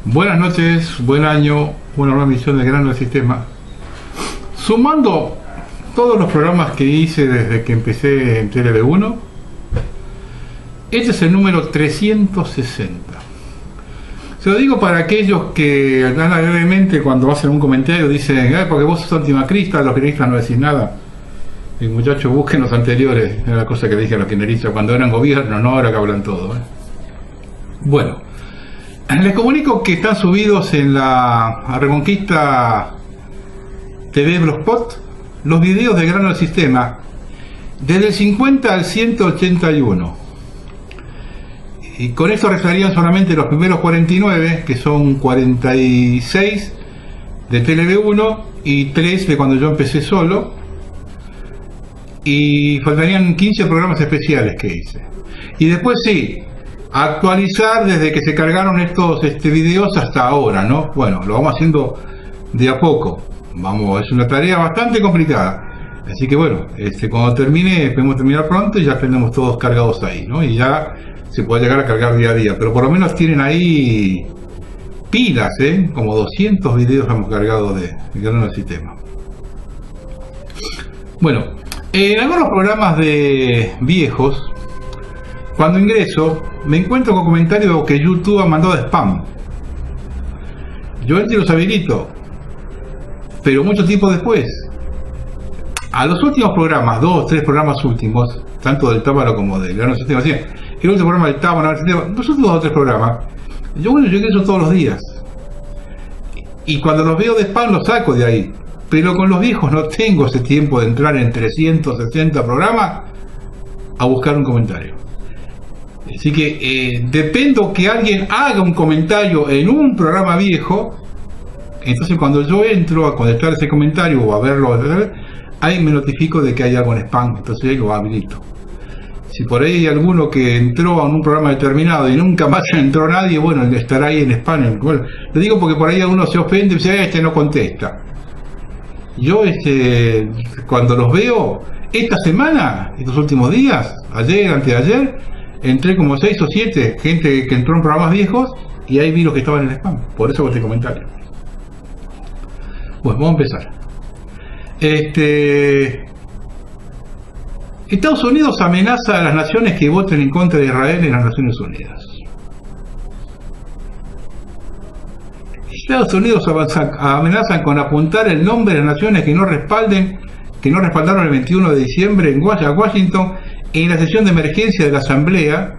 Buenas noches, buen año, una nueva emisión de Grano del Sistema. Sumando todos los programas que hice desde que empecé en TLB1, este es el número 360. Se lo digo para aquellos que brevemente cuando hacen un comentario dicen, porque vos sos antimacrista, los kirchneristas no decís nada. Y muchachos, busquen los anteriores, era la cosa que dije a los kirchneristas cuando eran gobierno, no ahora que hablan todo. Bueno. Les comunico que están subidos en la Reconquista TV Blogspot los videos de Grano del Sistema desde el 50 al 181. Y con esto restarían solamente los primeros 49, que son 46 de TLB1 y 3 de cuando yo empecé solo. Y faltarían 15 programas especiales que hice. Y después sí, actualizar desde que se cargaron estos videos hasta ahora, ¿no? Bueno, lo vamos haciendo de a poco. Es una tarea bastante complicada. Así que bueno, cuando termine, esperemos terminar pronto y ya tenemos todos cargados ahí, ¿no? Y ya se puede llegar a cargar día a día. Pero por lo menos tienen ahí pilas, como 200 videos hemos cargado de Grano del Sistema. Bueno, en algunos programas de viejos, cuando ingreso, me encuentro con comentarios que YouTube ha mandado de spam. Yo los habilito, pero mucho tiempo después. A los últimos programas, 2 o 3 programas últimos, tanto del Tábaro como del Grano del Sistema, así, el último programa del Tábaro, los últimos 2 o 3 programas, yo ingreso todos los días. Y cuando los veo de spam los saco de ahí. Pero con los viejos no tengo ese tiempo de entrar en 360 programas a buscar un comentario. Así que dependo que alguien haga un comentario en un programa viejo. Entonces cuando yo entro a contestar ese comentario o a verlo, ahí me notifico de que hay algo en spam, entonces ahí lo habilito. Si por ahí hay alguno que entró a un programa determinado y nunca más entró nadie, bueno, estará ahí en spam. Bueno, lo digo porque por ahí alguno se ofende y dice, no contesta. Yo cuando los veo, esta semana, estos últimos días, ayer, antes de ayer, entré como 6 o 7 gente que entró en programas viejos y ahí vi los que estaban en el spam. Por eso hago este comentario. Bueno, vamos a empezar. Estados Unidos amenaza a las naciones que voten en contra de Israel en las Naciones Unidas. Estados Unidos amenazan con apuntar el nombre de las naciones que no respaldaron el 21 de diciembre en Washington en la sesión de emergencia de la Asamblea,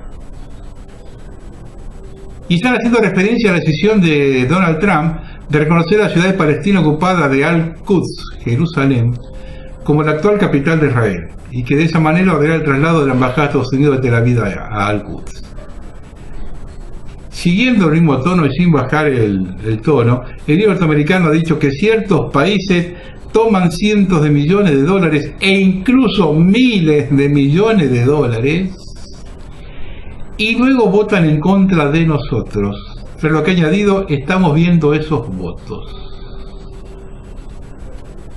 y están haciendo referencia a la decisión de Donald Trump de reconocer a la ciudad de Palestina ocupada de Al-Quds, Jerusalén, como la actual capital de Israel, y que de esa manera ordenará el traslado de la embajada de Estados Unidos de Tel Aviv a Al-Quds. Siguiendo el mismo tono y sin bajar el tono, el líder norteamericano ha dicho que ciertos países toman cientos de millones de dólares e incluso miles de millones de dólares y luego votan en contra de nosotros. Pero lo que ha añadido, estamos viendo esos votos.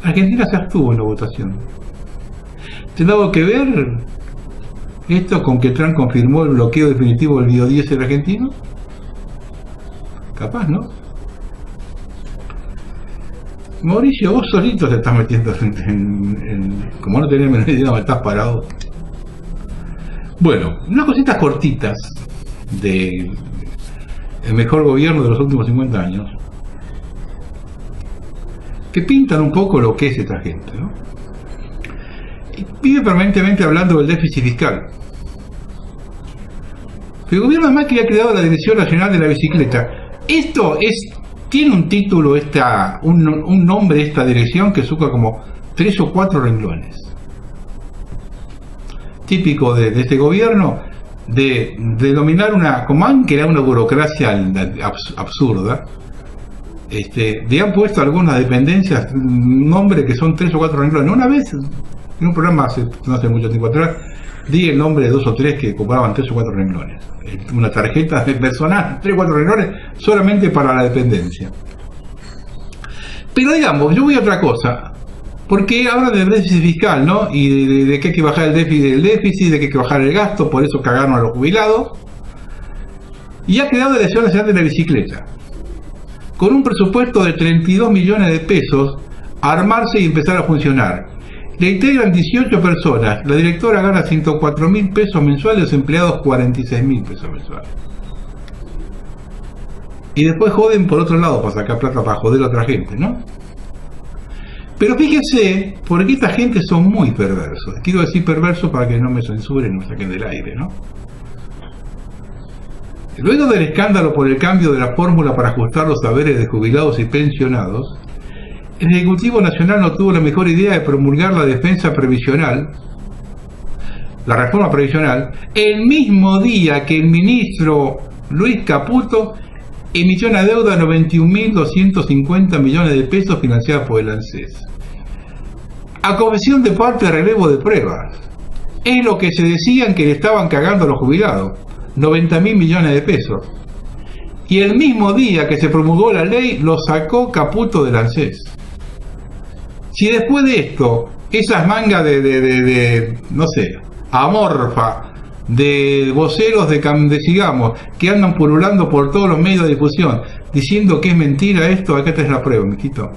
Argentina se abstuvo en la votación. ¿Tiene algo que ver esto con que Trump confirmó el bloqueo definitivo del biodiesel argentino? Capaz, ¿no? Mauricio, vos solito te estás metiendo como no tenés menor idea, estás parado. Bueno, unas cositas cortitas de el mejor gobierno de los últimos 50 años que pintan un poco lo que es esta gente, ¿no? Y vive permanentemente hablando del déficit fiscal. El gobierno de Macri ha creado la Dirección Nacional de la Bicicleta. Esto tiene un título, un nombre de esta dirección que suca como 3 o 4 renglones. Típico de este gobierno, de dominar que era una burocracia absurda. Han puesto algunas dependencias un nombre que son 3 o 4 renglones. Una vez, en un programa no hace mucho tiempo atrás, di el nombre de 2 o 3 que ocupaban 3 o 4 renglones. Una tarjeta de personal, 3 o 4 renglones solamente para la dependencia. Pero digamos, yo voy a otra cosa, porque habla del déficit fiscal, ¿no? Y de que hay que bajar el déficit, de que hay que bajar el gasto, por eso cagaron a los jubilados. Y ha creado la Dirección Nacional de la Bicicleta. con un presupuesto de 32 millones de pesos, armarse y empezar a funcionar. Le integran 18 personas, la directora gana 104.000 pesos mensuales, los empleados 46.000 pesos mensuales. Y después joden por otro lado para sacar plata para joder a otra gente, ¿no? Pero fíjense, porque esta gente son muy perversos. Quiero decir perversos para que no me censuren, no me saquen del aire, ¿no? Luego del escándalo por el cambio de la fórmula para ajustar los saberes de jubilados y pensionados, el Ejecutivo Nacional no tuvo la mejor idea de promulgar la defensa previsional, la reforma previsional, el mismo día que el ministro Luis Caputo emitió una deuda de 91.250 millones de pesos financiada por el ANSES. A comisión de parte de relevo de pruebas. Es lo que se decían que le estaban cagando a los jubilados. 90.000 millones de pesos. Y el mismo día que se promulgó la ley, lo sacó Caputo del ANSES. Si después de esto, esas mangas no sé, amorfa, de voceros de Sigamos, que andan pululando por todos los medios de difusión, diciendo que es mentira esto, acá tenés la prueba, mijito.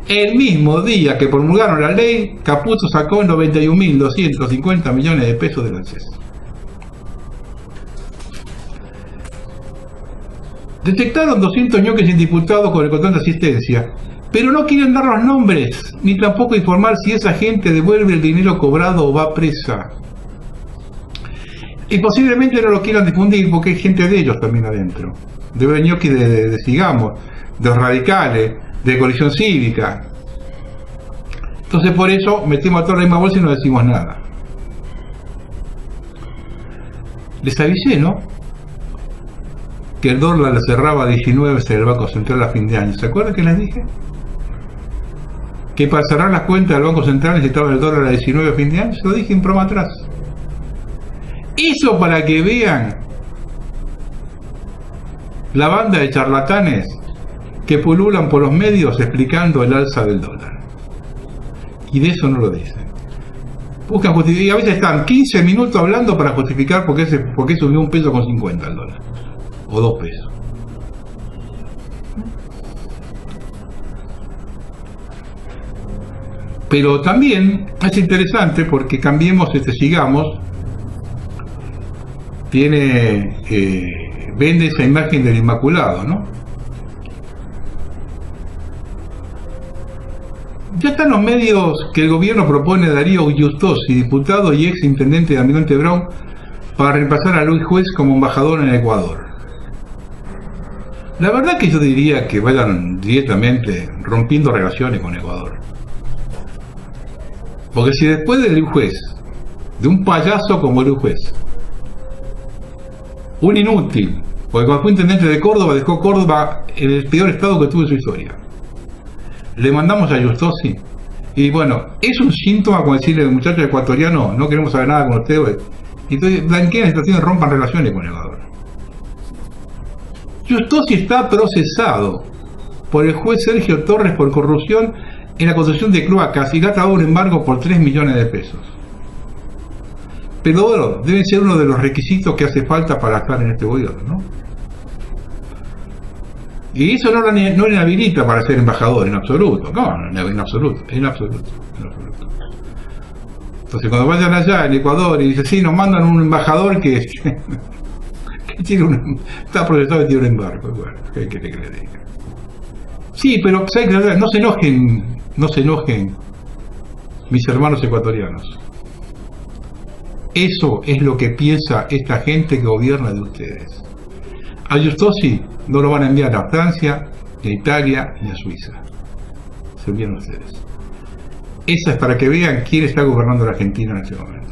El mismo día que promulgaron la ley, Caputo sacó 91.250 millones de pesos del ANSES. Detectaron 200 ñoques indiputados con el control de asistencia, pero no quieren dar los nombres, ni tampoco informar si esa gente devuelve el dinero cobrado o va presa. Y posiblemente no lo quieran difundir porque hay gente de ellos también adentro. De ñoquis de Sigamos, de los radicales, de Coalición Cívica. Entonces por eso metemos a toda la misma bolsa y no decimos nada. Les avisé, ¿no? Que el dólar le cerraba a 19 en el Banco Central a fin de año. ¿Se acuerdan que les dije? Que para cerrar las cuentas del Banco Central necesitaban el dólar a 19 a fin de año. Se lo dije en programa atrás. Eso para que vean la banda de charlatanes que pululan por los medios explicando el alza del dólar. Y de eso no lo dicen. Buscan justificar, y a veces están 15 minutos hablando para justificar por qué subió 1,50 pesos el dólar. O 2 pesos. Pero también es interesante porque Cambiemos, Sigamos, vende esa imagen del Inmaculado, ¿no? Ya están los medios que el gobierno propone a Darío Giustosi, diputado y ex intendente de Almirante Brown, para reemplazar a Luis Juez como embajador en Ecuador. La verdad que yo diría que vayan directamente rompiendo relaciones con Ecuador. Porque si después de Luis Juez, de un payaso como Luis Juez, un inútil, porque cuando fue intendente de Córdoba dejó Córdoba en el peor estado que tuvo en su historia, le mandamos a Giustosi, y bueno, es un síntoma como decirle al muchacho ecuatoriano, no queremos saber nada con ustedes, y entonces blanquean la situación y rompan relaciones con Ecuador. Giustosi está procesado por el juez Sergio Torres por corrupción en la construcción de cloacas y gasta un embargo por 3 millones de pesos. Pero bueno, debe ser uno de los requisitos que hace falta para estar en este gobierno, ¿no? Y eso no le inhabilita para ser embajador en absoluto, no, en absoluto. Entonces cuando vayan allá en Ecuador y dicen, sí, nos mandan un embajador que tiene está procesado y tiene un embargo, bueno, ¿qué quiere que le diga? Sí, pero no se enojen, mis hermanos ecuatorianos. Eso es lo que piensa esta gente que gobierna de ustedes. A Giustosi no lo van a enviar a Francia, ni a Italia, ni a Suiza. Se envían ustedes. Esa es para que vean quién está gobernando la Argentina en este momento.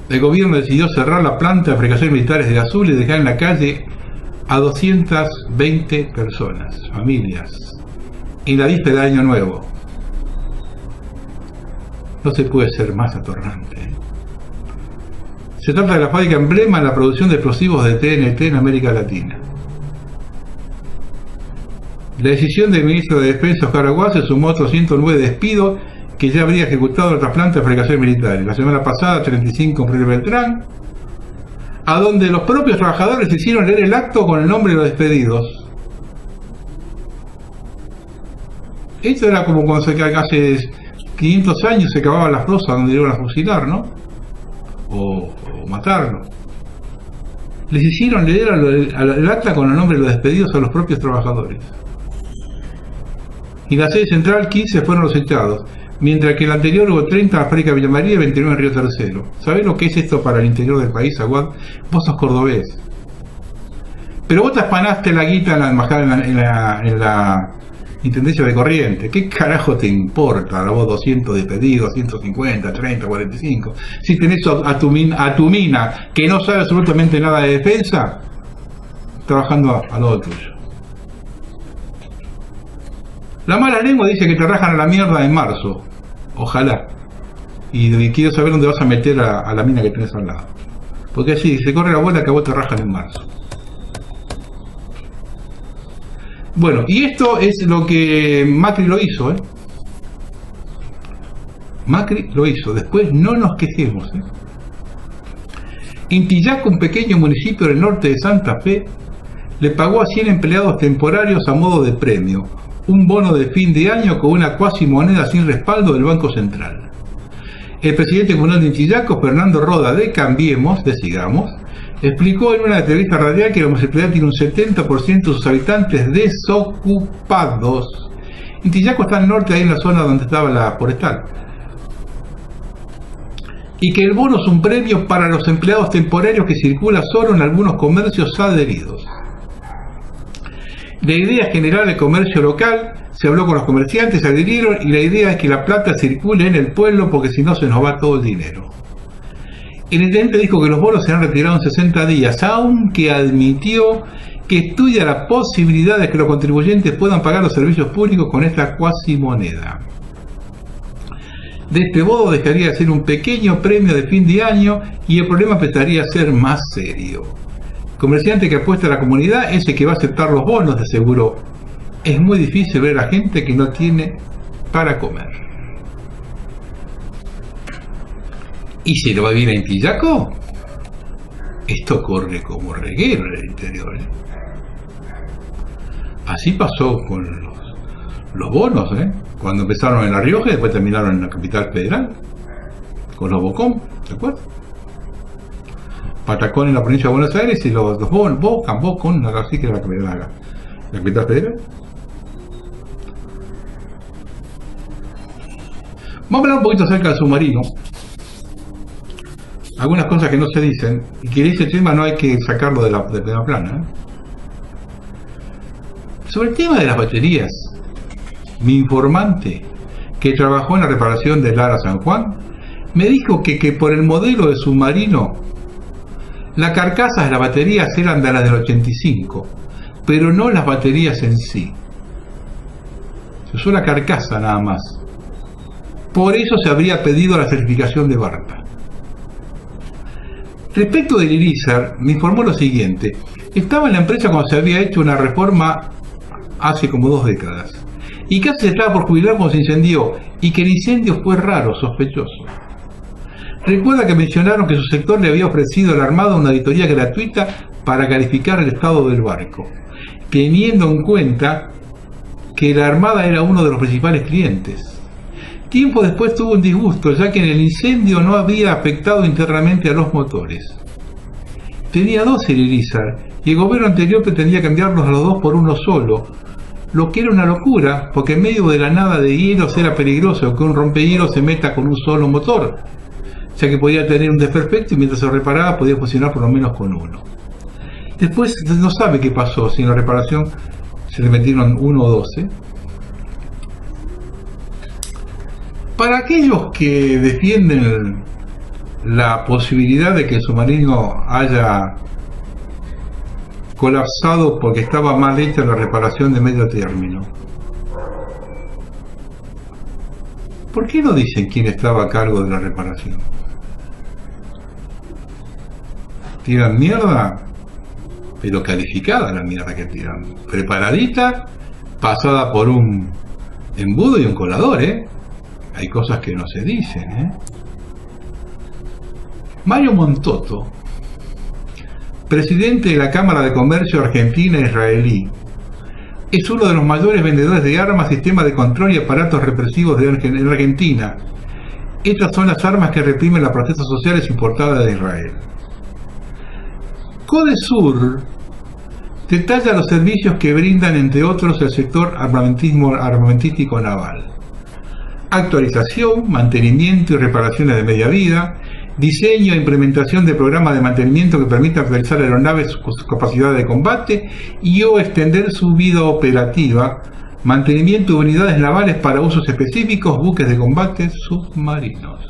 El gobierno decidió cerrar la planta de fabricación militares de Azul y dejar en la calle a 220 personas, familias, en la víspera de Año Nuevo. No se puede ser más atorrante. Se trata de la fábrica emblema en la producción de explosivos de TNT en América Latina. La decisión del ministro de Defensa, Oscar Aguad, se sumó a otros 109 despidos que ya habría ejecutado en otras plantas de fabricación militar. La semana pasada, 35 en Río Beltrán. a donde los propios trabajadores hicieron leer el acto con el nombre de los despedidos. Esto era como cuando hace 500 años se cavaban las fosas donde iban a fusilar, ¿no? O matarlo. Les hicieron leer el acta con el nombre de los despedidos a los propios trabajadores. Y la sede central 15 fueron los echados, mientras que el anterior hubo 30 en la fábrica de Villa María y 29 en Río Tercero. ¿Sabés lo que es esto para el interior del país, Aguad? Vos sos cordobés. Pero vos te aspanaste la guita en la embajada, en la Intendencia de Corrientes. ¿Qué carajo te importa a vos 200 despedidos, 150, 30, 45? Si tenés a tu mina, que no sabe absolutamente nada de defensa, trabajando a lo tuyo. La mala lengua dice que te rajan a la mierda en marzo. Ojalá. Y quiero saber dónde vas a meter a la mina que tenés al lado. Porque así, se corre la bola que a vos te rajan en marzo. Bueno, y esto es lo que Macri lo hizo, ¿eh? Macri lo hizo. Después no nos quejemos, ¿eh? Intillaco, un pequeño municipio del norte de Santa Fe, le pagó a 100 empleados temporarios a modo de premio un bono de fin de año con una cuasi moneda sin respaldo del Banco Central. El presidente comunal de Intillaco, Fernando Roda de Cambiemos, de Sigamos, explicó en una entrevista radial que la municipalidad tiene un 70% de sus habitantes desocupados. Intillaco está al norte, ahí en la zona donde estaba la forestal. Y que el bono es un premio para los empleados temporarios que circula solo en algunos comercios adheridos. La idea general del comercio local, se habló con los comerciantes, se adhirieron, y la idea es que la plata circule en el pueblo porque si no se nos va todo el dinero. El intendente dijo que los bonos serán retirados en 60 días, aunque admitió que estudia la posibilidad de que los contribuyentes puedan pagar los servicios públicos con esta cuasi moneda. De este modo dejaría de ser un pequeño premio de fin de año y el problema empezaría a ser más serio. El comerciante que apuesta a la comunidad es el que va a aceptar los bonos, de seguro. Es muy difícil ver a gente que no tiene para comer. ¿Y si lo va a vivir a Intillaco? Esto corre como reguero en el interior, ¿eh? Así pasó con los bonos, ¿eh? Cuando empezaron en La Rioja y después terminaron en la capital federal, con los Bocón, ¿te acuerdas? Patacón en la provincia de Buenos Aires y los Bocón, así que era la capital federal. Vamos a hablar un poquito acerca del submarino. Algunas cosas que no se dicen, y que ese tema no hay que sacarlo de la primera plana, ¿eh? Sobre el tema de las baterías, mi informante, que trabajó en la reparación del Lara San Juan, me dijo que por el modelo de submarino, las carcasas de las baterías eran de las del 85, pero no las baterías en sí. Se usó la carcasa nada más. Por eso se habría pedido la certificación de Barta. Respecto del Irizar, me informó lo siguiente. Estaba en la empresa cuando se había hecho una reforma hace como 2 décadas. Y casi se estaba por jubilar cuando se incendió, y que el incendio fue raro, sospechoso. Recuerda que mencionaron que su sector le había ofrecido a la Armada una auditoría gratuita para calificar el estado del barco, teniendo en cuenta que la Armada era uno de los principales clientes. Tiempo después tuvo un disgusto, ya que en el incendio no había afectado internamente a los motores. Tenía 2 el Irizar, y el gobierno anterior pretendía cambiarlos a los 2 por uno solo, lo que era una locura, porque en medio de la nada de hielos era peligroso que un rompehielos se meta con un solo motor, ya que podía tener un desperfecto y mientras se reparaba podía funcionar por lo menos con uno. Después no sabe qué pasó, si en la reparación se le metieron 1 o 2. Para aquellos que defienden la posibilidad de que el submarino haya colapsado porque estaba mal hecha la reparación de medio término, ¿por qué no dicen quién estaba a cargo de la reparación? Tiran mierda, pero calificada la mierda que tiran, preparadita, pasada por un embudo y un colador, Hay cosas que no se dicen, Mario Montoto presidente de la Cámara de Comercio Argentina-Israelí. Es uno de los mayores vendedores de armas, sistemas de control y aparatos represivos en Argentina. Estas son las armas que reprimen las protestas sociales importadas de Israel. Codesur detalla los servicios que brindan, entre otros, el sector armamentístico naval: actualización, mantenimiento y reparaciones de media vida, diseño e implementación de programas de mantenimiento que permitan actualizar aeronaves con su capacidad de combate y o extender su vida operativa, mantenimiento de unidades navales para usos específicos, buques de combate submarinos.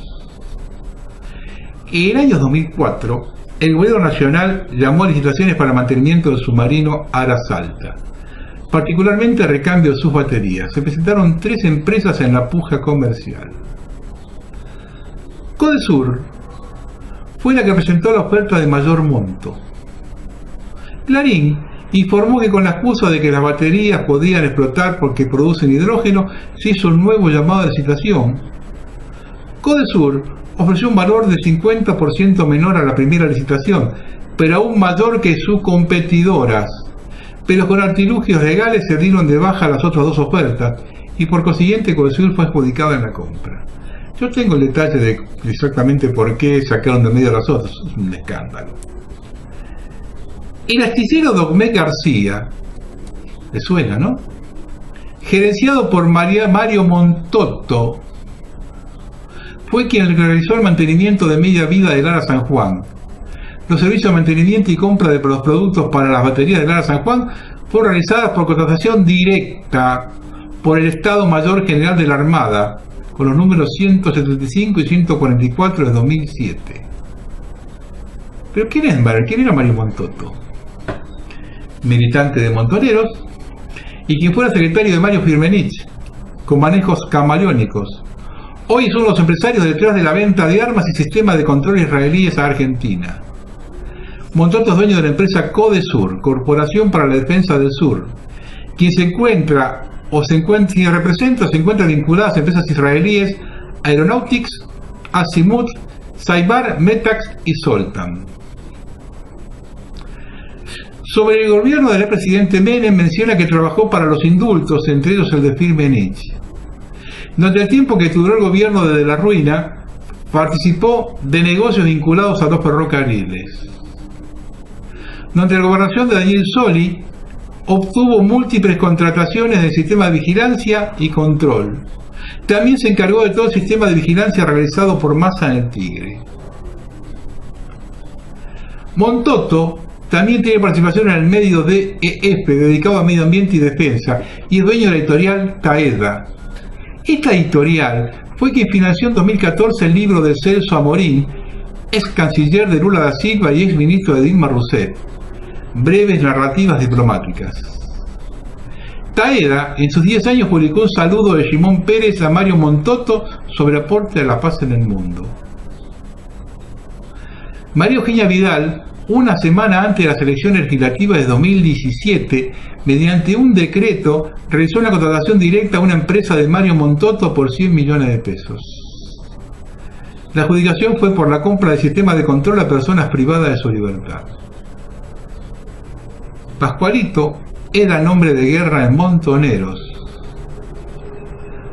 En el año 2004, el gobierno nacional llamó a licitaciones para mantenimiento del submarino Aras Alta, particularmente recambio de sus baterías. Se presentaron 3 empresas en la puja comercial. Codesur fue la que presentó la oferta de mayor monto. Clarín informó que, con la excusa de que las baterías podían explotar porque producen hidrógeno, se hizo un nuevo llamado de licitación. Codesur ofreció un valor de 50% menor a la primera licitación, pero aún mayor que sus competidoras. Pero con artilugios legales se dieron de baja las otras 2 ofertas y por consiguiente Codesur fue adjudicada en la compra. Yo tengo el detalle de exactamente por qué sacaron de medio las otras. Es un escándalo. El astillero Dogmé García, le suena, ¿no?, gerenciado por Mario Montotto, fue quien realizó el mantenimiento de media vida del Ara San Juan. Los servicios de mantenimiento y compra de los productos para las baterías del Ara San Juan fueron realizadas por contratación directa por el Estado Mayor General de la Armada, con los números 175 y 144 de 2007. ¿Pero quién era Mario Montotto? Militante de Montoneros, y quien fuera secretario de Mario Firmenich, con manejos camaleónicos. Hoy son los empresarios detrás de la venta de armas y sistemas de control israelíes a Argentina. Montotto es dueño de la empresa Codesur, Corporación para la Defensa del Sur, quien se encuentra vinculadas a empresas israelíes Aeronautics, Azimuth, Saibar, Metax y Soltan. Sobre el gobierno del presidente Menem, menciona que trabajó para los indultos, entre ellos el de Firmenich. Durante el tiempo que duró el gobierno de la ruina, participó de negocios vinculados a los ferrocarriles. Durante la gobernación de Daniel Scioli, obtuvo múltiples contrataciones del sistema de vigilancia y control. También se encargó de todo el sistema de vigilancia realizado por Massa en el Tigre. Montotto también tiene participación en el medio DEF, dedicado a medio ambiente y defensa, y es dueño de la editorial Taeda. Esta editorial fue quien financió en 2014 el libro de Celso Amorín, ex canciller de Lula da Silva y ex ministro de Dilma Rousseff, Breves narrativas diplomáticas. Taeda, en sus 10 años, publicó un saludo de Shimon Peres a Mario Montotto sobre aporte a la paz en el mundo. María Eugenia Vidal, una semana antes de las elecciones legislativas de 2017, mediante un decreto, realizó una contratación directa a una empresa de Mario Montotto por 100 millones de pesos. La adjudicación fue por la compra de sistemas de control a personas privadas de su libertad. Pascualito era nombre de guerra en Montoneros.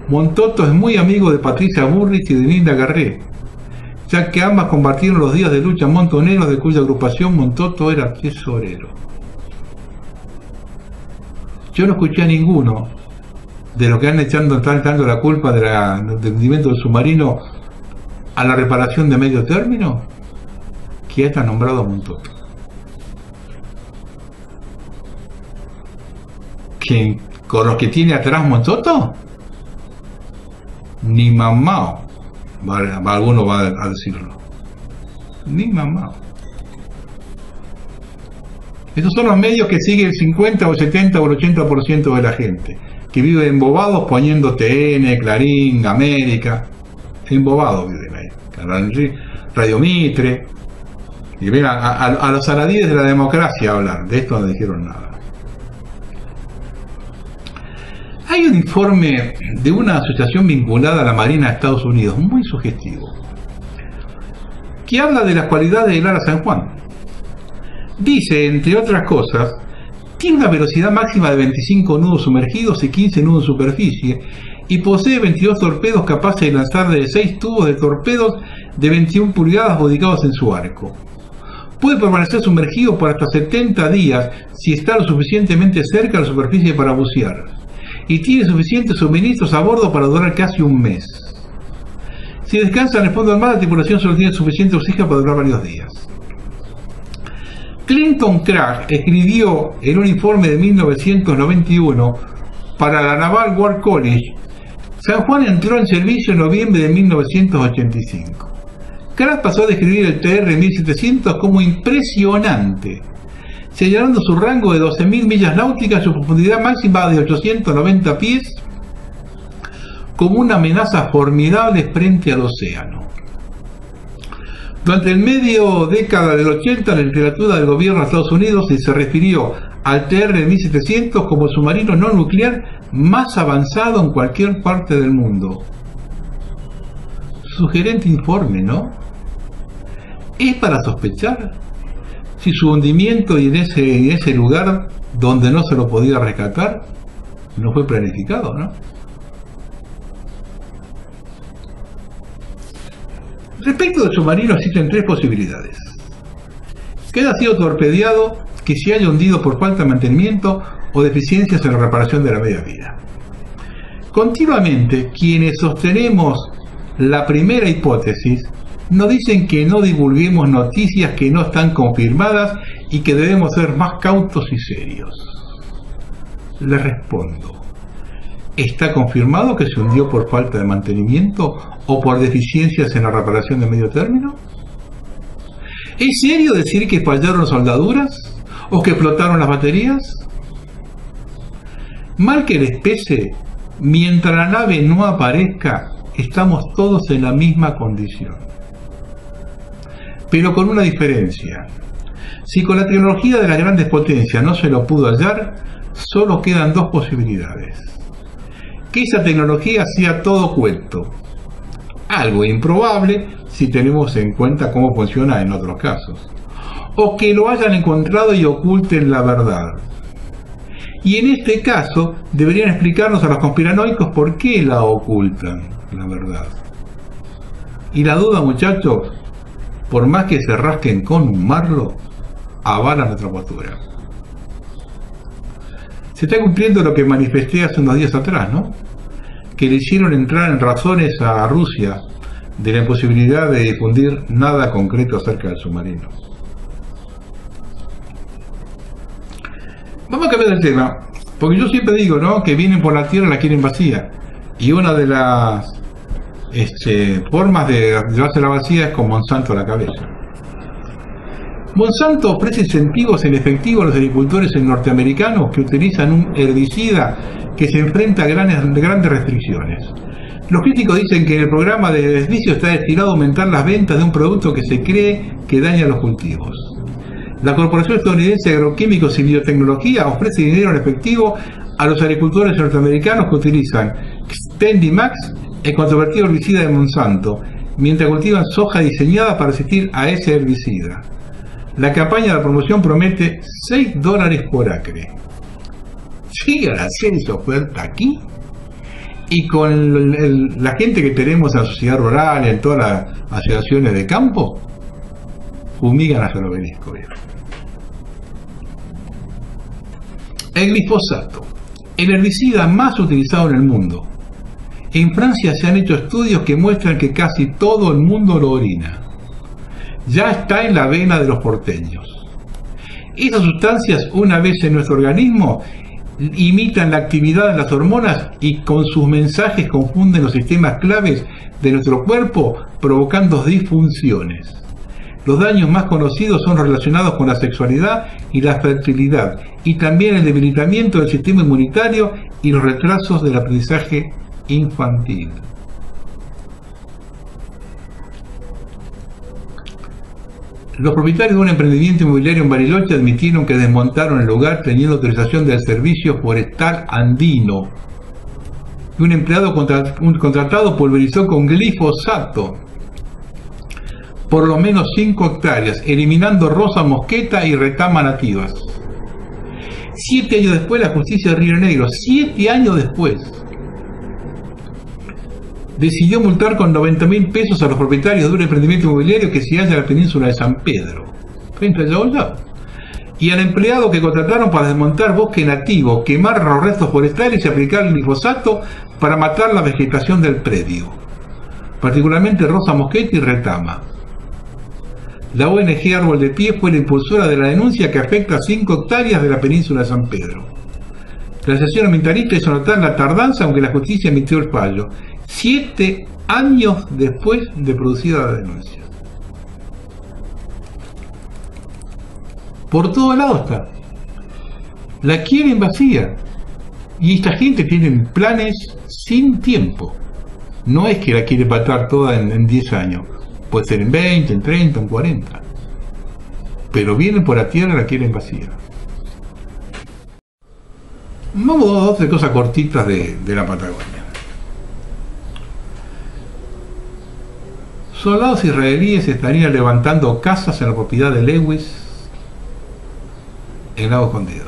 Montotto es muy amigo de Patricia Bullrich y de Linda Garré, ya que ambas compartieron los días de lucha Montoneros, de cuya agrupación Montotto era tesorero. Yo no escuché a ninguno de los que están echando la culpa del hundimiento del submarino a la reparación de medio término que haya nombrado a Montotto. ¿Quién? ¿Con los que tiene atrás Montotto? Ni mamao. Alguno va a decirlo. Ni mamao. Esos son los medios que sigue el 50 o el 70 o el 80% de la gente, que vive embobados poniendo TN, Clarín, América. Embobados viven ahí. Radio Mitre. Y ven a los aradíes de la democracia a hablar. De esto no dijeron nada. Hay un informe de una asociación vinculada a la Marina de Estados Unidos, muy sugestivo, que habla de las cualidades del Ara San Juan. Dice, entre otras cosas, tiene una velocidad máxima de 25 nudos sumergidos y 15 nudos en superficie, y posee 22 torpedos capaces de lanzar de 6 tubos de torpedos de 21 pulgadas ubicados en su arco. Puede permanecer sumergido por hasta 70 días si está lo suficientemente cerca de la superficie para bucear, y tiene suficientes suministros a bordo para durar casi un mes. Si descansa en el fondo del mar, la tripulación solo tiene suficiente oxígeno para durar varios días. Clinton Cragg escribió en un informe de 1991 para la Naval War College: San Juan entró en servicio en noviembre de 1985. Cragg pasó a describir el TR-1700 como impresionante, señalando su rango de 12.000 millas náuticas y su profundidad máxima de 890 pies como una amenaza formidable frente al océano. Durante el medio década del 80, la literatura del gobierno de Estados Unidos se refirió al TR-1700 como el submarino no nuclear más avanzado en cualquier parte del mundo. Sugerente informe, ¿no? ¿Es para sospechar si su hundimiento en ese lugar donde no se lo podía rescatar no fue planificado, ¿no? Respecto del submarino existen tres posibilidades: que haya sido torpedeado, que se haya hundido por falta de mantenimiento o deficiencias en la reparación de la media vida. Continuamente, quienes sostenemos la primera hipótesis nos dicen que no divulguemos noticias que no están confirmadas y que debemos ser más cautos y serios. Les respondo: ¿está confirmado que se hundió por falta de mantenimiento o por deficiencias en la reparación de medio término? ¿Es serio decir que fallaron las soldaduras o que explotaron las baterías? Mal que les pese, mientras la nave no aparezca, estamos todos en la misma condición. Pero con una diferencia: si con la tecnología de las grandes potencias no se lo pudo hallar, solo quedan dos posibilidades: que esa tecnología sea todo cuento, algo improbable si tenemos en cuenta cómo funciona en otros casos, o que lo hayan encontrado y oculten la verdad. Y en este caso deberían explicarnos a los conspiranoicos por qué la ocultan, la verdad. Y la duda, muchachos, por más que se rasquen con un marlo, avala nuestra postura. Se está cumpliendo lo que manifesté hace unos días atrás, ¿no? Que le hicieron entrar en razones a Rusia de la imposibilidad de difundir nada concreto acerca del submarino. Vamos a cambiar el tema, porque yo siempre digo, ¿no?, que vienen por la tierra y la quieren vacía, y una de las formas de llevársela vacía es con Monsanto a la cabeza. Monsanto ofrece incentivos en efectivo a los agricultores norteamericanos que utilizan un herbicida que se enfrenta a grandes restricciones. Los críticos dicen que el programa de beneficio está destinado a aumentar las ventas de un producto que se cree que daña los cultivos. La Corporación Estadounidense de Agroquímicos y Biotecnología ofrece dinero en efectivo a los agricultores norteamericanos que utilizan Xtendimax, el controvertido herbicida de Monsanto, mientras cultivan soja diseñada para resistir a ese herbicida. La campaña de promoción promete $6 por acre. ¿Sigue al hacer esa oferta aquí? Y con la gente que tenemos en la sociedad rural, en todas las asociaciones de campo, fumigan hasta el obelisco. El glifosato, el herbicida más utilizado en el mundo. En Francia se han hecho estudios que muestran que casi todo el mundo lo orina. Ya está en la vena de los porteños. Esas sustancias, una vez en nuestro organismo, imitan la actividad de las hormonas y con sus mensajes confunden los sistemas claves de nuestro cuerpo, provocando disfunciones. Los daños más conocidos son relacionados con la sexualidad y la fertilidad, y también el debilitamiento del sistema inmunitario y los retrasos del aprendizaje infantil. Los propietarios de un emprendimiento inmobiliario en Bariloche admitieron que desmontaron el lugar teniendo autorización del Servicio Forestal Andino. Y un empleado contratado pulverizó con glifosato por lo menos 5 hectáreas, eliminando rosa mosqueta y retama nativas. 7 años después, la justicia de Río Negro, 7 años después, decidió multar con 90.000 pesos a los propietarios de un emprendimiento inmobiliario que se halla en la península de San Pedro, frente a Yaoyao, y al empleado que contrataron para desmontar bosque nativo, quemar los restos forestales y aplicar el glifosato para matar la vegetación del predio, particularmente rosa mosqueta y retama. La ONG Árbol de Pie fue la impulsora de la denuncia que afecta a 5 hectáreas de la península de San Pedro. La asociación ambientalista hizo notar la tardanza, aunque la justicia emitió el fallo 7 años después de producida la denuncia. Por todos lados está. La quieren vacía. Y esta gente tiene planes sin tiempo. No es que la quiere patar toda en 10 años. Puede ser en 20, en 30, en 40. Pero vienen por la tierra y la quieren vacía. Vamos a dos cosas cortitas de la Patagonia. Soldados israelíes estarían levantando casas en la propiedad de Lewis en Lago Escondido.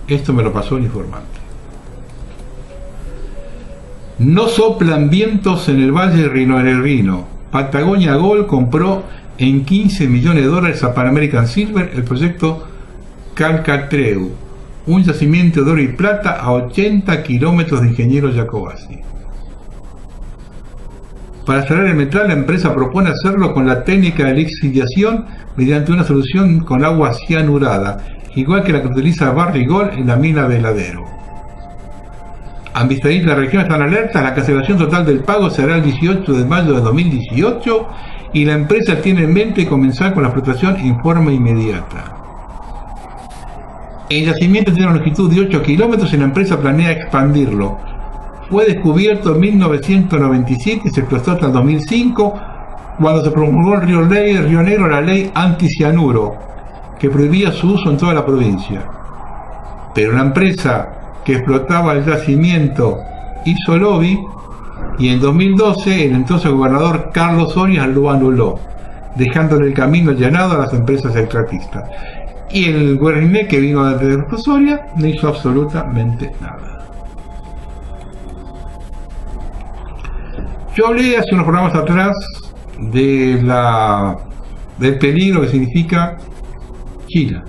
Esto me lo pasó el informante. No soplan vientos en el Valle de Rino en el Rino. Patagonia Gold compró en $15 millones a Pan American Silver el proyecto Calcatreu, un yacimiento de oro y plata a 80 kilómetros de Ingeniero Jacobacci. Para cerrar el metal, la empresa propone hacerlo con la técnica de lixiviación mediante una solución con agua cianurada, igual que la que utiliza Barrick Gold en la mina de Heladero. Ambistería y la región están alertas. La cancelación total del pago será el 18 de mayo de 2018 y la empresa tiene en mente comenzar con la explotación en forma inmediata. El yacimiento tiene una longitud de 8 kilómetros y la empresa planea expandirlo. Fue descubierto en 1997 y se explotó hasta el 2005, cuando se promulgó en Río Negro la ley anticianuro, que prohibía su uso en toda la provincia. Pero la empresa que explotaba el yacimiento hizo lobby y en 2012 el entonces gobernador Carlos Orias lo anuló, dejándole el camino allanado a las empresas extractistas. Y el Guerriné, que vino desde Soria, no hizo absolutamente nada. Yo hablé hace unos programas atrás del peligro que significa China.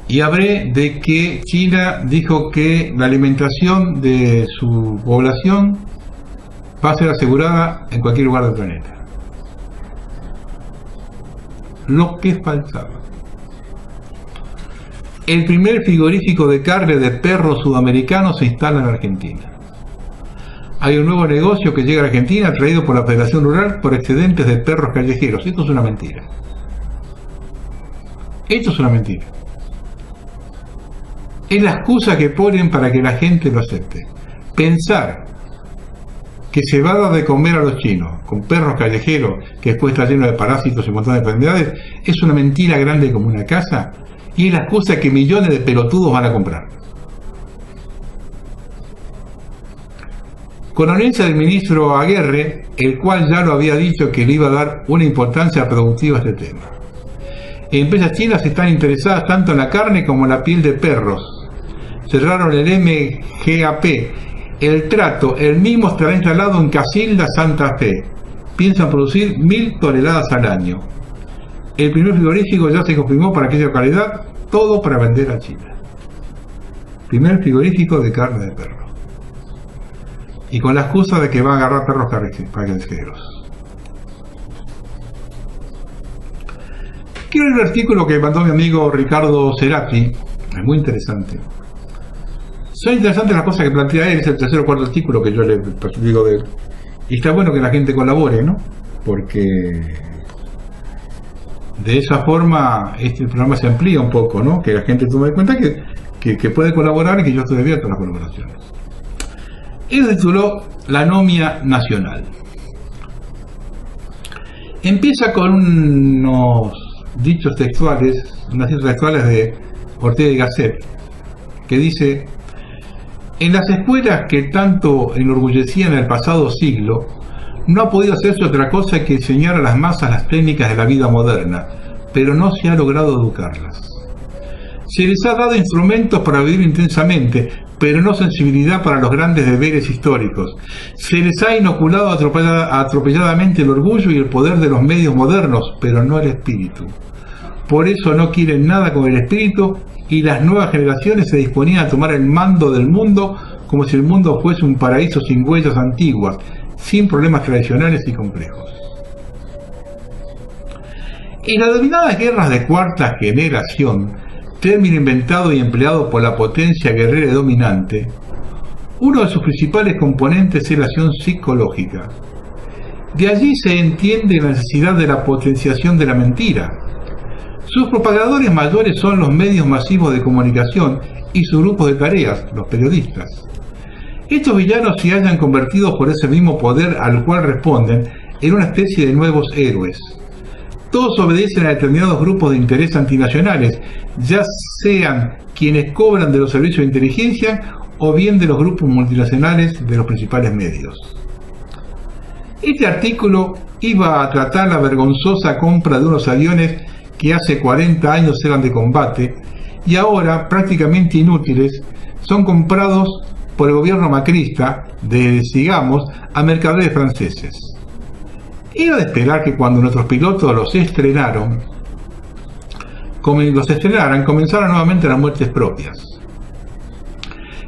Y hablé de que China dijo que la alimentación de su población va a ser asegurada en cualquier lugar del planeta. Lo que faltaba. El primer frigorífico de carne de perros sudamericanos se instala en Argentina. Hay un nuevo negocio que llega a Argentina traído por la Federación Rural por excedentes de perros callejeros. Esto es una mentira. Esto es una mentira. Es la excusa que ponen para que la gente lo acepte. Pensar que se va a dar de comer a los chinos con perros callejeros que después está lleno de parásitos y un montón de enfermedades es una mentira grande como una casa y es la excusa que millones de pelotudos van a comprar. Condolencia del ministro Aguerre, el cual ya lo había dicho que le iba a dar una importancia productiva a este tema. Empresas chinas están interesadas tanto en la carne como en la piel de perros. Cerraron el MGAP. El trato, el mismo estará instalado en Casilda, Santa Fe. Piensan producir 1.000 toneladas al año. El primer frigorífico ya se confirmó para aquella localidad, todo para vender a China. Primer frigorífico de carne de perro. Y con la excusa de que va a agarrar perros callejeros. Quiero leer el artículo que mandó mi amigo Ricardo Cerati, es muy interesante. Son interesantes las cosas que plantea él, es el tercer o cuarto artículo que yo le digo de él. Y está bueno que la gente colabore, ¿no? Porque de esa forma este programa se amplía un poco, ¿no? Que la gente tome en cuenta que puede colaborar y que yo estoy abierto a las colaboraciones. Él tituló La anomia nacional. Empieza con unos dichos textuales, unas citas textuales de Ortega y Gasset, que dice: en las escuelas que tanto enorgullecían el pasado siglo, no ha podido hacerse otra cosa que enseñar a las masas las técnicas de la vida moderna, pero no se ha logrado educarlas. Se les ha dado instrumentos para vivir intensamente, pero no sensibilidad para los grandes deberes históricos. Se les ha inoculado atropelladamente el orgullo y el poder de los medios modernos, pero no el espíritu. Por eso no quieren nada con el espíritu, y las nuevas generaciones se disponían a tomar el mando del mundo como si el mundo fuese un paraíso sin huellas antiguas, sin problemas tradicionales y complejos. En las denominadas guerras de cuarta generación, término inventado y empleado por la potencia guerrera y dominante, uno de sus principales componentes es la acción psicológica. De allí se entiende la necesidad de la potenciación de la mentira. Sus propagadores mayores son los medios masivos de comunicación y sus grupos de tareas, los periodistas. Estos villanos se hayan convertido por ese mismo poder al cual responden en una especie de nuevos héroes. Todos obedecen a determinados grupos de interés antinacionales, ya sean quienes cobran de los servicios de inteligencia o bien de los grupos multinacionales de los principales medios. Este artículo iba a tratar la vergonzosa compra de unos aviones que hace 40 años eran de combate y ahora, prácticamente inútiles, son comprados por el gobierno macrista sigamos, a mercaderes franceses. Era de esperar que cuando nuestros pilotos los estrenaran, comenzaran nuevamente las muertes propias.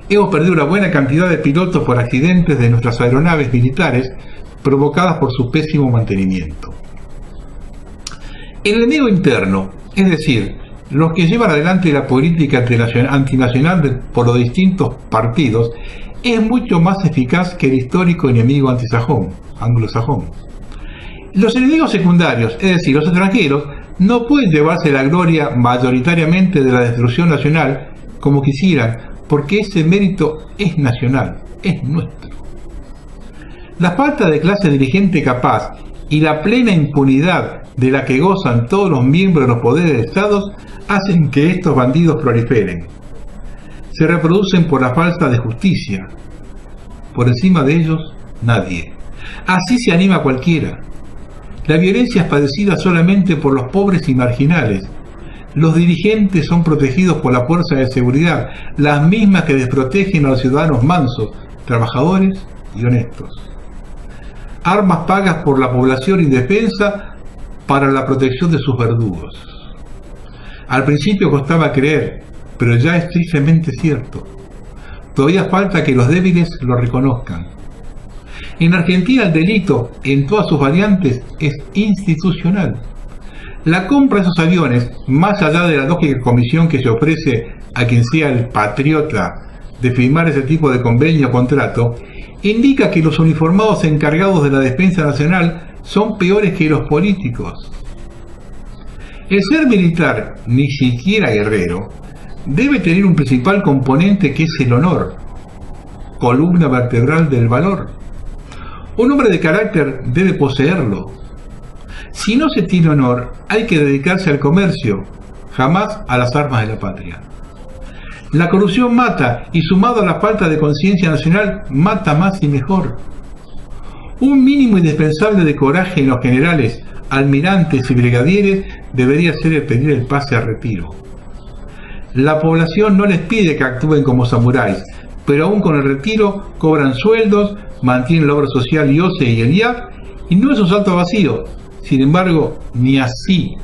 Hemos perdido una buena cantidad de pilotos por accidentes de nuestras aeronaves militares provocadas por su pésimo mantenimiento. El enemigo interno, es decir, los que llevan adelante la política antinacional por los distintos partidos, es mucho más eficaz que el histórico enemigo anglosajón. Los enemigos secundarios, es decir, los extranjeros, no pueden llevarse la gloria mayoritariamente de la destrucción nacional como quisieran, porque ese mérito es nacional, es nuestro. La falta de clase dirigente capaz y la plena impunidad de la que gozan todos los miembros de los poderes de Estado hacen que estos bandidos proliferen. Se reproducen por la falta de justicia. Por encima de ellos, nadie. Así se anima cualquiera. La violencia es padecida solamente por los pobres y marginales. Los dirigentes son protegidos por la fuerza de seguridad, las mismas que desprotegen a los ciudadanos mansos, trabajadores y honestos. Armas pagas por la población indefensa para la protección de sus verdugos. Al principio costaba creer, pero ya es tristemente cierto. Todavía falta que los débiles lo reconozcan. En Argentina el delito, en todas sus variantes, es institucional. La compra de esos aviones, más allá de la lógica comisión que se ofrece a quien sea el patriota de firmar ese tipo de convenio o contrato, indica que los uniformados encargados de la defensa nacional son peores que los políticos. El ser militar, ni siquiera guerrero, debe tener un principal componente que es el honor, columna vertebral del valor. Un hombre de carácter debe poseerlo. Si no se tiene honor, hay que dedicarse al comercio, jamás a las armas de la patria. La corrupción mata, y sumado a la falta de conciencia nacional, mata más y mejor. Un mínimo indispensable de coraje en los generales, almirantes y brigadieres debería ser el pedir el pase a retiro. La población no les pide que actúen como samuráis, pero aún con el retiro cobran sueldos, mantienen la obra social y ósea y el IAP, y no es un salto vacío. Sin embargo, ni así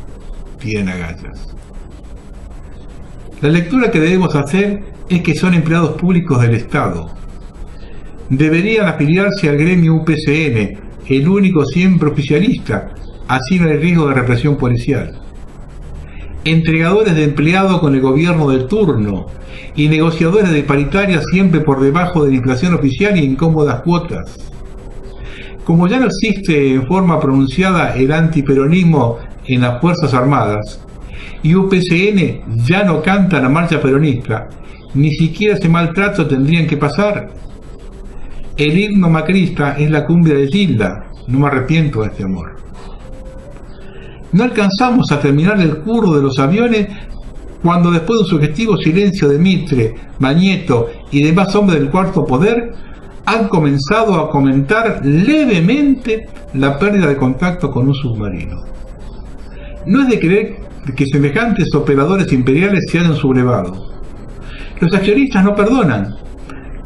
tienen agallas. La lectura que debemos hacer es que son empleados públicos del Estado. Deberían afiliarse al gremio UPCN, el único siempre oficialista, así no hay riesgo de represión policial. Entregadores de empleado con el gobierno del turno y negociadores de paritarias siempre por debajo de la inflación oficial y incómodas cuotas. Como ya no existe en forma pronunciada el antiperonismo en las Fuerzas Armadas, y UPCN ya no canta la marcha peronista, ni siquiera ese maltrato tendrían que pasar. El himno macrista es la cumbia de Gilda, no me arrepiento de este amor. No alcanzamos a terminar el curro de los aviones cuando, después de un sugestivo silencio de Mitre, Magneto y demás hombres del cuarto poder, han comenzado a comentar levemente la pérdida de contacto con un submarino. No es de creer que semejantes operadores imperiales se hayan sublevado. Los accionistas no perdonan.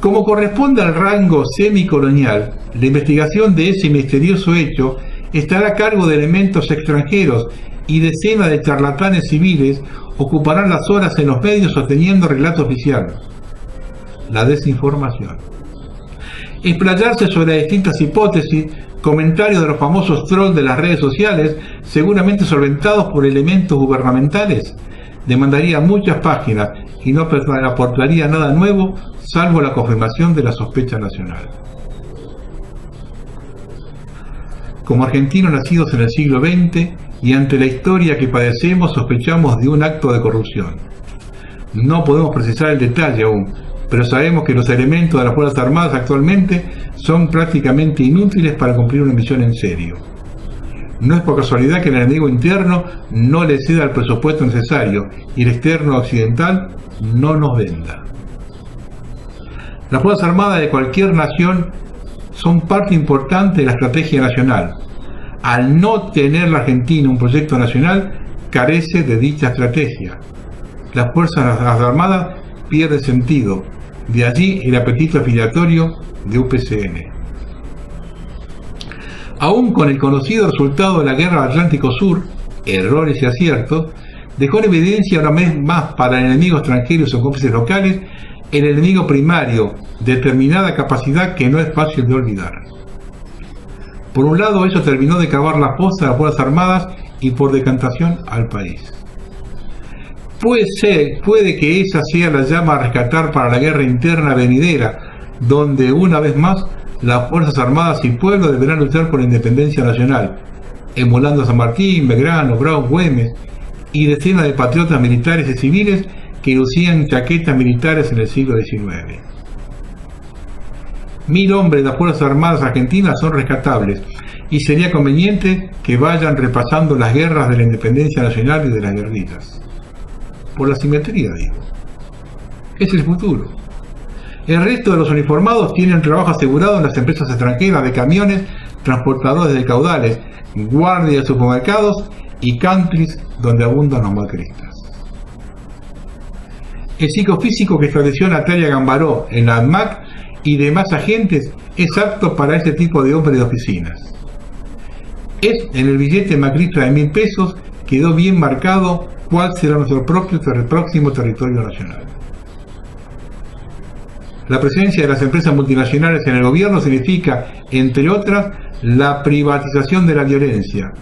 Como corresponde al rango semicolonial, la investigación de ese misterioso hecho estará a cargo de elementos extranjeros y decenas de charlatanes civiles ocuparán las horas en los medios sosteniendo relato oficial. La desinformación. Explayarse sobre distintas hipótesis, comentarios de los famosos trolls de las redes sociales, seguramente solventados por elementos gubernamentales, demandaría muchas páginas y no aportaría nada nuevo, salvo la confirmación de la sospecha nacional. Como argentinos nacidos en el siglo XX y ante la historia que padecemos, sospechamos de un acto de corrupción. No podemos precisar el detalle aún, pero sabemos que los elementos de las Fuerzas Armadas actualmente son prácticamente inútiles para cumplir una misión en serio. No es por casualidad que el enemigo interno no le ceda el presupuesto necesario y el externo occidental no nos venda. Las Fuerzas Armadas de cualquier nación son parte importante de la estrategia nacional. Al no tener la Argentina un proyecto nacional, carece de dicha estrategia. Las Fuerzas Armadas pierden sentido. De allí el apetito afiliatorio de UPCN. Aún con el conocido resultado de la Guerra del Atlántico Sur, errores y aciertos, dejó en evidencia una vez más para el enemigo extranjero y sus cómplices locales el enemigo primario, determinada capacidad que no es fácil de olvidar. Por un lado, eso terminó de cavar la fosa a las Fuerzas Armadas y por decantación al país. Puede que esa sea la llama a rescatar para la guerra interna venidera, donde una vez más las Fuerzas Armadas y pueblo deberán luchar por la independencia nacional, emulando a San Martín, Belgrano, Brown, Güemes y decenas de patriotas militares y civiles que lucían chaquetas militares en el siglo XIX. 1000 hombres de las Fuerzas Armadas argentinas son rescatables y sería conveniente que vayan repasando las guerras de la independencia nacional y de las guerrillas. Por la simetría, digo. Es el futuro. El resto de los uniformados tienen trabajo asegurado en las empresas extranjeras de camiones, transportadores de caudales, guardias de supermercados y countries donde abundan los macristas. El psicofísico que estableció Natalia Gambaró en la ANMAC y demás agentes es apto para este tipo de hombres de oficinas. En el billete macrista de 1000 pesos quedó bien marcado cuál será nuestro próximo territorio nacional. La presencia de las empresas multinacionales en el gobierno significa, entre otras, la privatización de la violencia.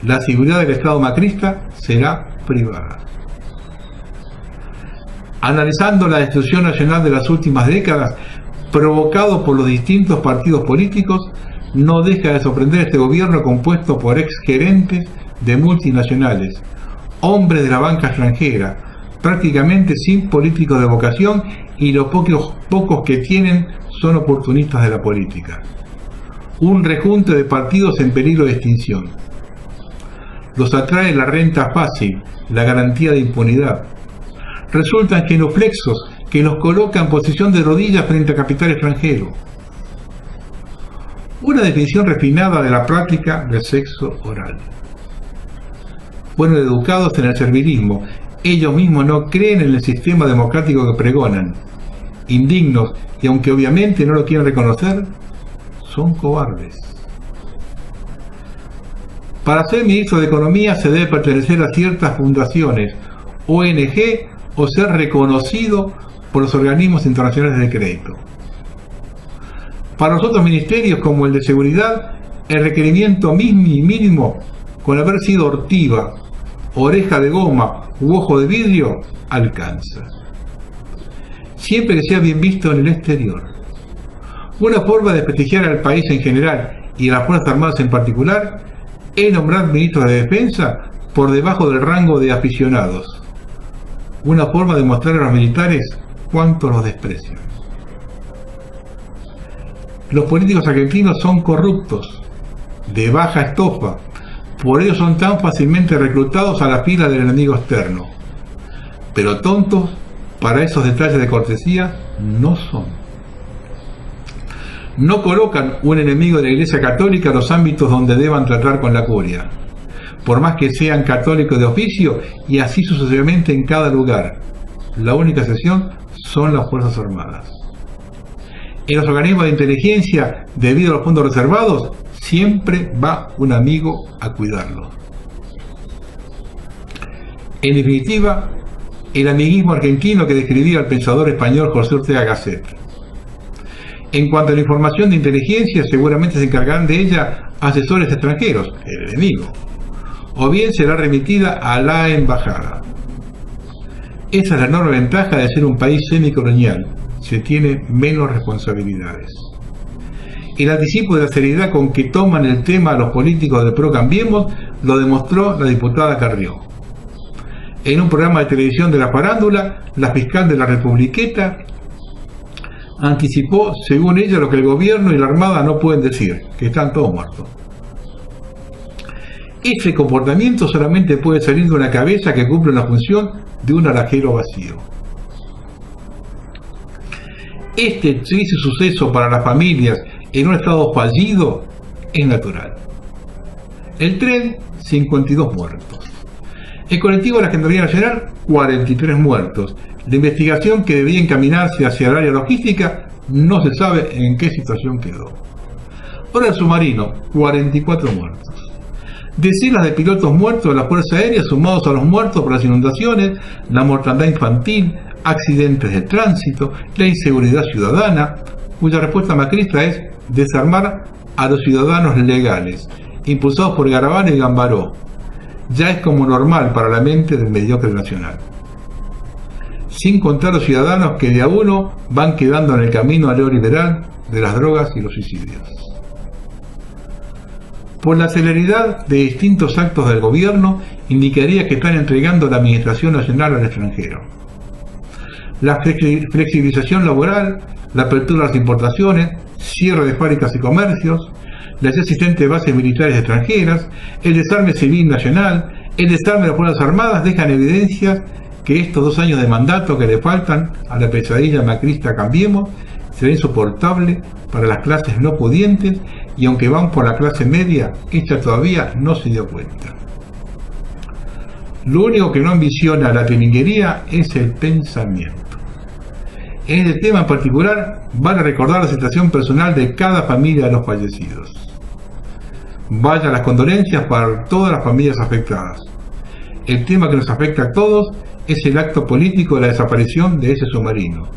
La seguridad del Estado macrista será privada. Analizando la destrucción nacional de las últimas décadas, provocado por los distintos partidos políticos, no deja de sorprender este gobierno compuesto por exgerentes de multinacionales, hombres de la banca extranjera, prácticamente sin políticos de vocación, y los pocos que tienen son oportunistas de la política. Un rejunte de partidos en peligro de extinción. Los atrae la renta fácil, la garantía de impunidad. Resultan genuflexos que los coloca en posición de rodillas frente a capital extranjero. Una definición refinada de la práctica del sexo oral. Fueron educados en el servilismo. Ellos mismos no creen en el sistema democrático que pregonan. Indignos, y aunque obviamente no lo quieren reconocer, son cobardes. Para ser ministro de Economía se debe pertenecer a ciertas fundaciones, ONG, o ser reconocido por los organismos internacionales de crédito. Para los otros ministerios, como el de Seguridad, el requerimiento mínimo, con haber sido ortiva, oreja de goma u ojo de vidrio, alcanza. Siempre que sea bien visto en el exterior. Una forma de desprestigiar al país en general y a las Fuerzas Armadas en particular es nombrar ministros de defensa por debajo del rango de aficionados. Una forma de mostrar a los militares cuánto los desprecian. Los políticos argentinos son corruptos, de baja estofa, por ello son tan fácilmente reclutados a la fila del enemigo externo. Pero tontos para esos detalles de cortesía no son. no colocan un enemigo de la Iglesia Católica en los ámbitos donde deban tratar con la curia, por más que sean católicos de oficio, y así sucesivamente en cada lugar. La única excepción son las Fuerzas Armadas. En los organismos de inteligencia, debido a los fondos reservados, siempre va un amigo a cuidarlos. En definitiva, el amiguismo argentino que describía el pensador español José Ortega Gasset. En cuanto a la información de inteligencia, seguramente se encargarán de ella asesores extranjeros, el enemigo, o bien será remitida a la embajada. Esa es la enorme ventaja de ser un país semicolonial: se tiene menos responsabilidades. El anticipo de la seriedad con que toman el tema los políticos de Pro Cambiemos lo demostró la diputada Carrió. En un programa de televisión de la farándula, la fiscal de la Republiqueta anticipó, según ella, lo que el gobierno y la Armada no pueden decir, que están todos muertos. Ese comportamiento solamente puede salir de una cabeza que cumple la función de un alajero vacío. Este triste suceso para las familias en un estado fallido es natural. El tren, 52 muertos. El colectivo de la Gendarmería Nacional, 43 muertos. La investigación que debía encaminarse hacia el área logística no se sabe en qué situación quedó. Ahora el submarino, 44 muertos. Decenas de pilotos muertos de la Fuerza Aérea, sumados a los muertos por las inundaciones, la mortandad infantil, accidentes de tránsito, la inseguridad ciudadana, cuya respuesta macrista es desarmar a los ciudadanos legales, impulsados por Garabano y Gambaró. Ya es como normal para la mente del mediocre nacional. Sin contar los ciudadanos que de a uno van quedando en el camino al neoliberal de las drogas y los suicidios. Por la celeridad de distintos actos del gobierno, indicaría que están entregando la Administración Nacional al extranjero. La flexibilización laboral, la apertura de las importaciones, cierre de fábricas y comercios, la ya existente de bases militares extranjeras, el desarme civil nacional, el desarme de las Fuerzas Armadas dejan evidencias que estos 2 años de mandato que le faltan a la pesadilla macrista Cambiemos será insoportable para las clases no pudientes, y aunque van por la clase media, esta todavía no se dio cuenta. Lo único que no ambiciona la tilinguería es el pensamiento. En este tema en particular, van a recordar la situación personal de cada familia de los fallecidos. Vayan las condolencias para todas las familias afectadas. El tema que nos afecta a todos es el acto político de la desaparición de ese submarino.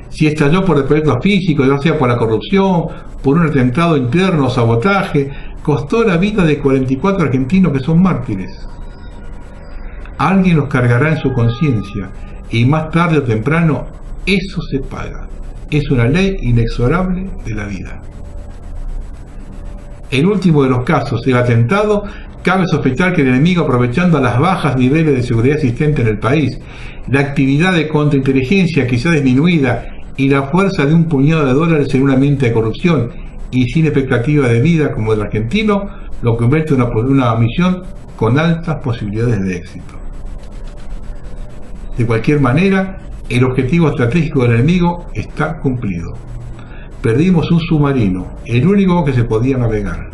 Si estalló por defectos físicos, ya sea por la corrupción, por un atentado interno o sabotaje, costó la vida de 44 argentinos que son mártires. Alguien los cargará en su conciencia, y más tarde o temprano eso se paga. Es una ley inexorable de la vida. El último de los casos, el atentado, cabe sospechar que el enemigo, aprovechando las bajas niveles de seguridad existentes en el país, la actividad de contrainteligencia quizá disminuida y la fuerza de un puñado de dólares en un ambiente de corrupción y sin expectativa de vida como el argentino, lo convierte en una misión con altas posibilidades de éxito. De cualquier manera, el objetivo estratégico del enemigo está cumplido. Perdimos un submarino, el único que se podía navegar.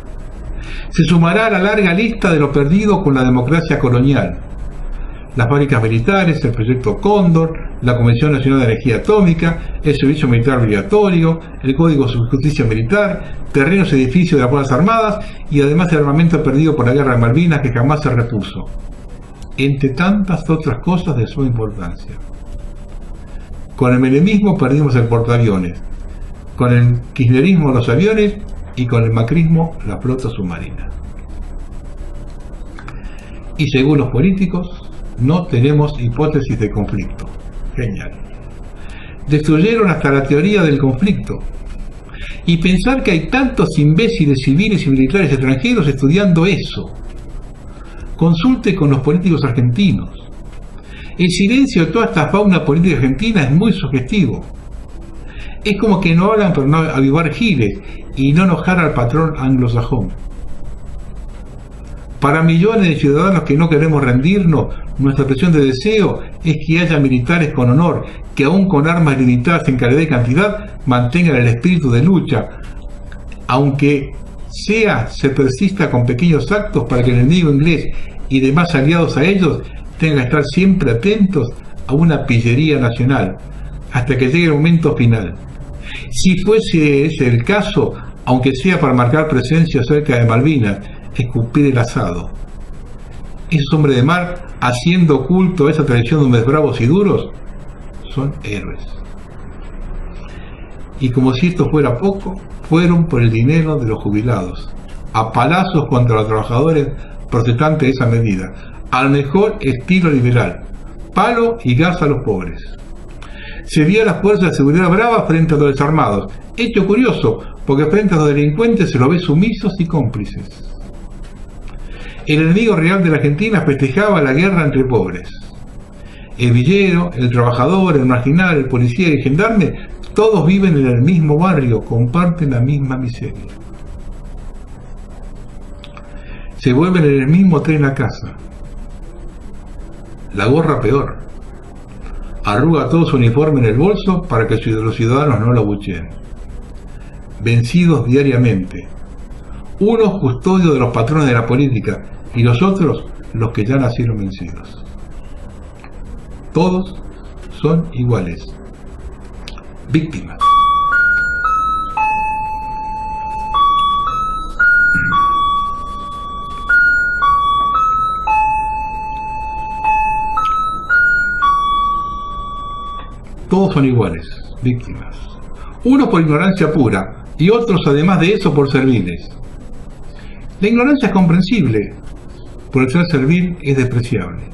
Se sumará a la larga lista de lo perdido con la democracia colonial. Las fábricas militares, el proyecto Cóndor, la Convención Nacional de Energía Atómica, el servicio militar obligatorio, el Código de Justicia Militar, terrenos y edificios de las Fuerzas Armadas y además el armamento perdido por la Guerra de Malvinas que jamás se repuso. Entre tantas otras cosas de suma importancia. Con el menemismo perdimos el portaaviones, con el kirchnerismo los aviones y con el macrismo la flota submarina. Y según los políticos, no tenemos hipótesis de conflicto. Genial. Destruyeron hasta la teoría del conflicto. Y pensar que hay tantos imbéciles civiles y militares extranjeros estudiando eso. Consulte con los políticos argentinos. El silencio de toda esta fauna política argentina es muy sugestivo. Es como que no hablan por no avivar giles y no enojar al patrón anglosajón. Para millones de ciudadanos que no queremos rendirnos, nuestra expresión de deseo es que haya militares con honor, que aún con armas limitadas en calidad y cantidad, mantengan el espíritu de lucha, aunque se persista con pequeños actos para que el enemigo inglés y demás aliados a ellos tengan que estar siempre atentos a una pillería nacional, hasta que llegue el momento final. Si fuese ese el caso, aunque sea para marcar presencia cerca de Malvinas, escupir el asado. Esos hombres de mar, haciendo culto a esa tradición de hombres bravos y duros, son héroes. Y como si esto fuera poco, fueron por el dinero de los jubilados, a palazos contra los trabajadores protestantes de esa medida, al mejor estilo liberal, palo y gas a los pobres. Se vio a las fuerzas de seguridad bravas frente a los desarmados, hecho curioso, porque frente a los delincuentes se los ve sumisos y cómplices. El enemigo real de la Argentina festejaba la guerra entre pobres. El villero, el trabajador, el marginal, el policía y el gendarme, todos viven en el mismo barrio, comparten la misma miseria. Se vuelven en el mismo tren a casa. La gorra peor. Arruga todo su uniforme en el bolso para que los ciudadanos no lo abucheen. Vencidos diariamente. Unos custodios de los patrones de la política y los otros los que ya nacieron vencidos. Todos son iguales. Víctimas. Todos son iguales, víctimas. Unos por ignorancia pura y otros además de eso por serviles. La ignorancia es comprensible, por el ser servil es despreciable.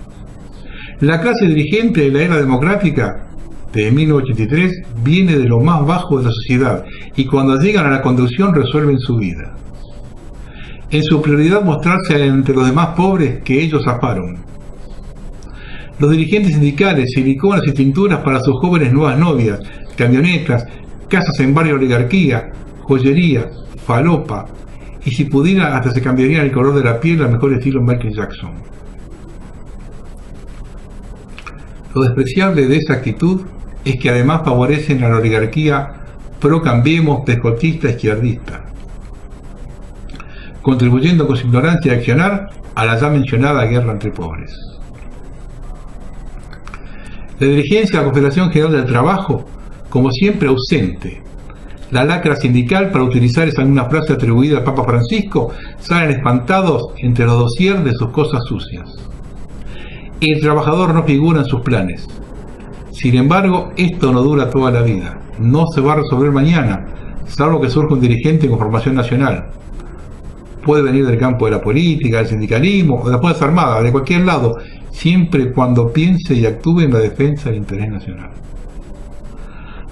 La clase dirigente de la era democrática de 1983 viene de lo más bajo de la sociedad y cuando llegan a la conducción resuelven su vida. En su prioridad mostrarse entre los demás pobres que ellos zafaron. Los dirigentes sindicales siliconas y tinturas para sus jóvenes nuevas novias, camionetas, casas en barrio oligarquía, joyería, falopa, y si pudiera hasta se cambiarían el color de la piel al mejor estilo Michael Jackson. Lo despreciable de esa actitud es que además favorecen a la oligarquía pro Cambiemos, pescotista, izquierdista, contribuyendo con su ignorancia de accionar a la ya mencionada guerra entre pobres. La dirigencia de la Confederación General del Trabajo, como siempre ausente. La lacra sindical, para utilizar esa misma frase atribuida al Papa Francisco, salen espantados entre los dosier de sus cosas sucias. El trabajador no figura en sus planes. Sin embargo, esto no dura toda la vida. No se va a resolver mañana, salvo que surja un dirigente con formación nacional. Puede venir del campo de la política, del sindicalismo o de las Fuerzas Armadas, de cualquier lado, siempre y cuando piense y actúe en la defensa del interés nacional.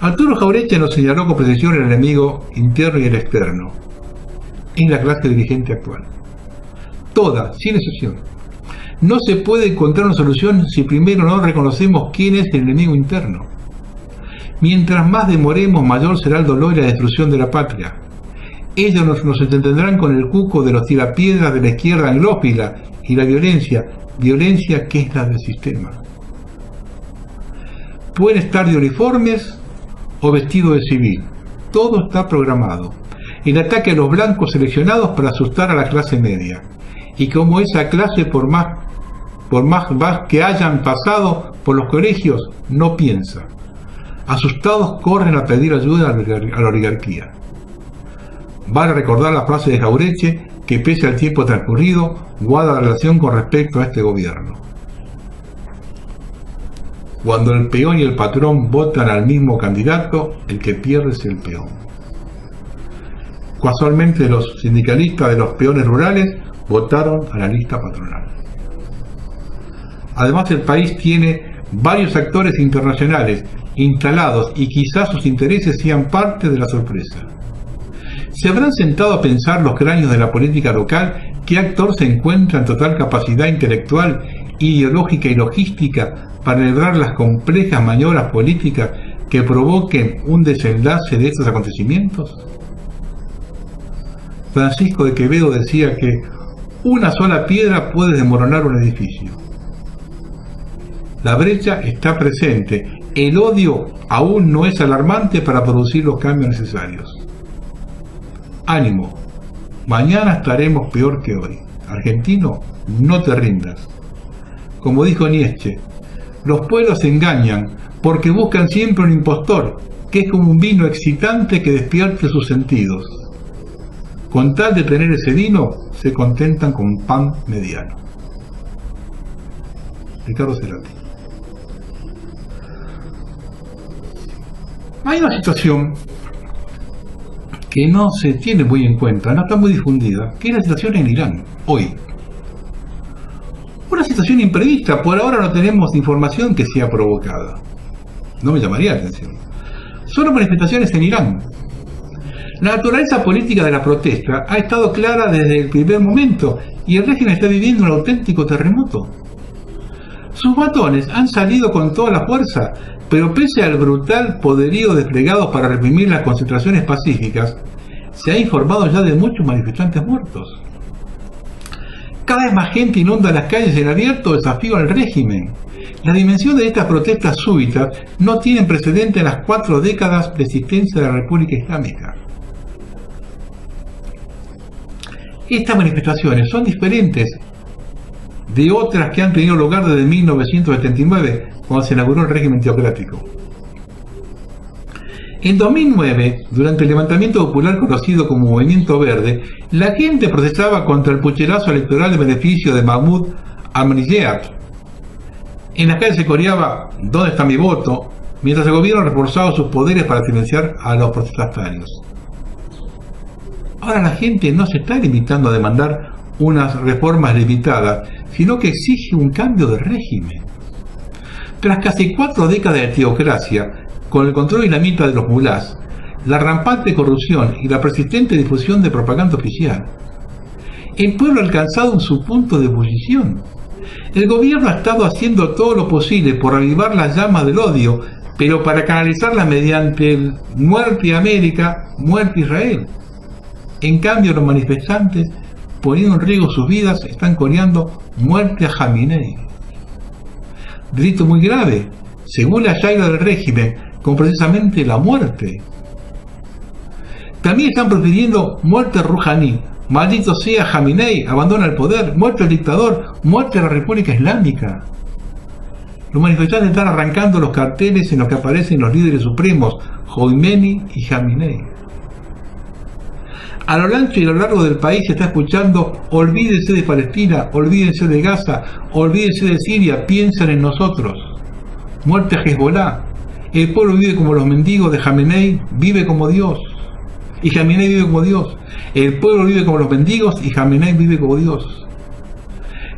Arturo Jauretche nos señaló con precisión el enemigo interno y el externo. Es la clase dirigente actual. Toda, sin excepción. No se puede encontrar una solución si primero no reconocemos quién es el enemigo interno. Mientras más demoremos, mayor será el dolor y la destrucción de la patria. Ellos nos entretendrán con el cuco de los tirapiedras de la izquierda anglófila y la violencia que es la del sistema. Pueden estar de uniformes o vestidos de civil. Todo está programado. El ataque a los blancos seleccionados para asustar a la clase media. Y como esa clase, por más que hayan pasado por los colegios, no piensa. Asustados corren a pedir ayuda a la oligarquía. Vale recordar la frase de Jauretche que pese al tiempo transcurrido, guarda la relación con respecto a este gobierno. Cuando el peón y el patrón votan al mismo candidato, el que pierde es el peón. Casualmente los sindicalistas de los peones rurales votaron a la lista patronal. Además, el país tiene varios actores internacionales instalados y quizás sus intereses sean parte de la sorpresa. ¿Se habrán sentado a pensar los cráneos de la política local qué actor se encuentra en total capacidad intelectual, ideológica y logística para lograr las complejas maniobras políticas que provoquen un desenlace de estos acontecimientos? Francisco de Quevedo decía que Una sola piedra puede desmoronar un edificio. La brecha está presente. El odio aún no es alarmante para producir los cambios necesarios. Ánimo. Mañana estaremos peor que hoy. Argentino, no te rindas. Como dijo Nietzsche, los pueblos se engañan porque buscan siempre un impostor, que es como un vino excitante que despierte sus sentidos. Con tal de tener ese vino, se contentan con un pan mediano. Ricardo Cerati. Hay una situación que no se tiene muy en cuenta, no está muy difundida, que es la situación en Irán, hoy. Una situación imprevista, por ahora no tenemos información que sea provocada. No me llamaría la atención. Solo manifestaciones en Irán. La naturaleza política de la protesta ha estado clara desde el primer momento y el régimen está viviendo un auténtico terremoto. Sus matones han salido con toda la fuerza, pero pese al brutal poderío desplegado para reprimir las concentraciones pacíficas, se ha informado ya de muchos manifestantes muertos. Cada vez más gente inunda las calles en abierto desafío al régimen. La dimensión de estas protestas súbitas no tienen precedente en las 4 décadas de existencia de la República Islámica. Estas manifestaciones son diferentes de otras que han tenido lugar desde 1979, cuando se inauguró el régimen teocrático. En 2009, durante el levantamiento popular conocido como Movimiento Verde, la gente protestaba contra el pucherazo electoral de beneficio de Mahmoud Ahmadinejad. En las calles se coreaba "¿Dónde está mi voto?", mientras el gobierno reforzaba sus poderes para silenciar a los protestatarios. Ahora la gente no se está limitando a demandar unas reformas limitadas, sino que exige un cambio de régimen. Tras casi 4 décadas de teocracia, con el control islamita de los mulás, la rampante corrupción y la persistente difusión de propaganda oficial, el pueblo ha alcanzado su punto de ebullición. El gobierno ha estado haciendo todo lo posible por avivar las llamas del odio, pero para canalizarlas mediante el "muerte a América, muerte a Israel". En cambio, los manifestantes, poniendo en riesgo sus vidas, están coreando "muerte a Jamenei". Delito muy grave, según la Sharia del régimen, con precisamente la muerte. También están profiriendo "muerte a Rouhani", "maldito sea Jamenei, abandona el poder", "muerte al dictador", "muerte a la República Islámica". Los manifestantes están arrancando los carteles en los que aparecen los líderes supremos, Khomeini y Jamenei. A lo ancho y a lo largo del país se está escuchando "olvídense de Palestina, olvídense de Gaza, olvídense de Siria, piensen en nosotros". Muerte a Hezbollah. El pueblo vive como los mendigos de Jamenei, vive como Dios. Y Jamenei vive como Dios. El pueblo vive como los mendigos y Jamenei vive como Dios.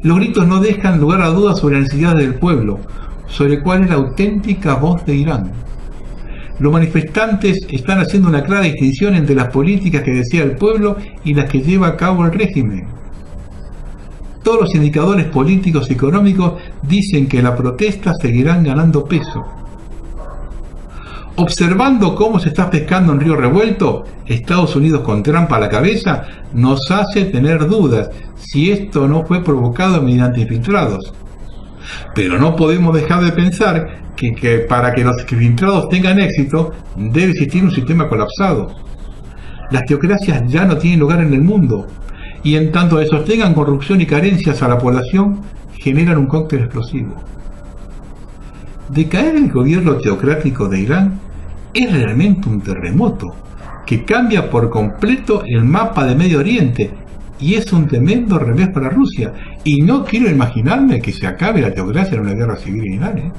Los gritos no dejan lugar a dudas sobre la necesidad del pueblo, sobre cuál es la auténtica voz de Irán. Los manifestantes están haciendo una clara distinción entre las políticas que desea el pueblo y las que lleva a cabo el régimen. Todos los indicadores políticos y económicos dicen que las protestas seguirán ganando peso. Observando cómo se está pescando en río revuelto, Estados Unidos con Trump a la cabeza, nos hace tener dudas si esto no fue provocado mediante infiltrados. Pero no podemos dejar de pensar que para que los infiltrados tengan éxito, debe existir un sistema colapsado. Las teocracias ya no tienen lugar en el mundo, y en tanto que sostengan corrupción y carencias a la población, generan un cóctel explosivo. De caer el gobierno teocrático de Irán es realmente un terremoto que cambia por completo el mapa de Medio Oriente y es un tremendo revés para Rusia. Y no quiero imaginarme que se acabe la teocracia en una guerra civil en Irán,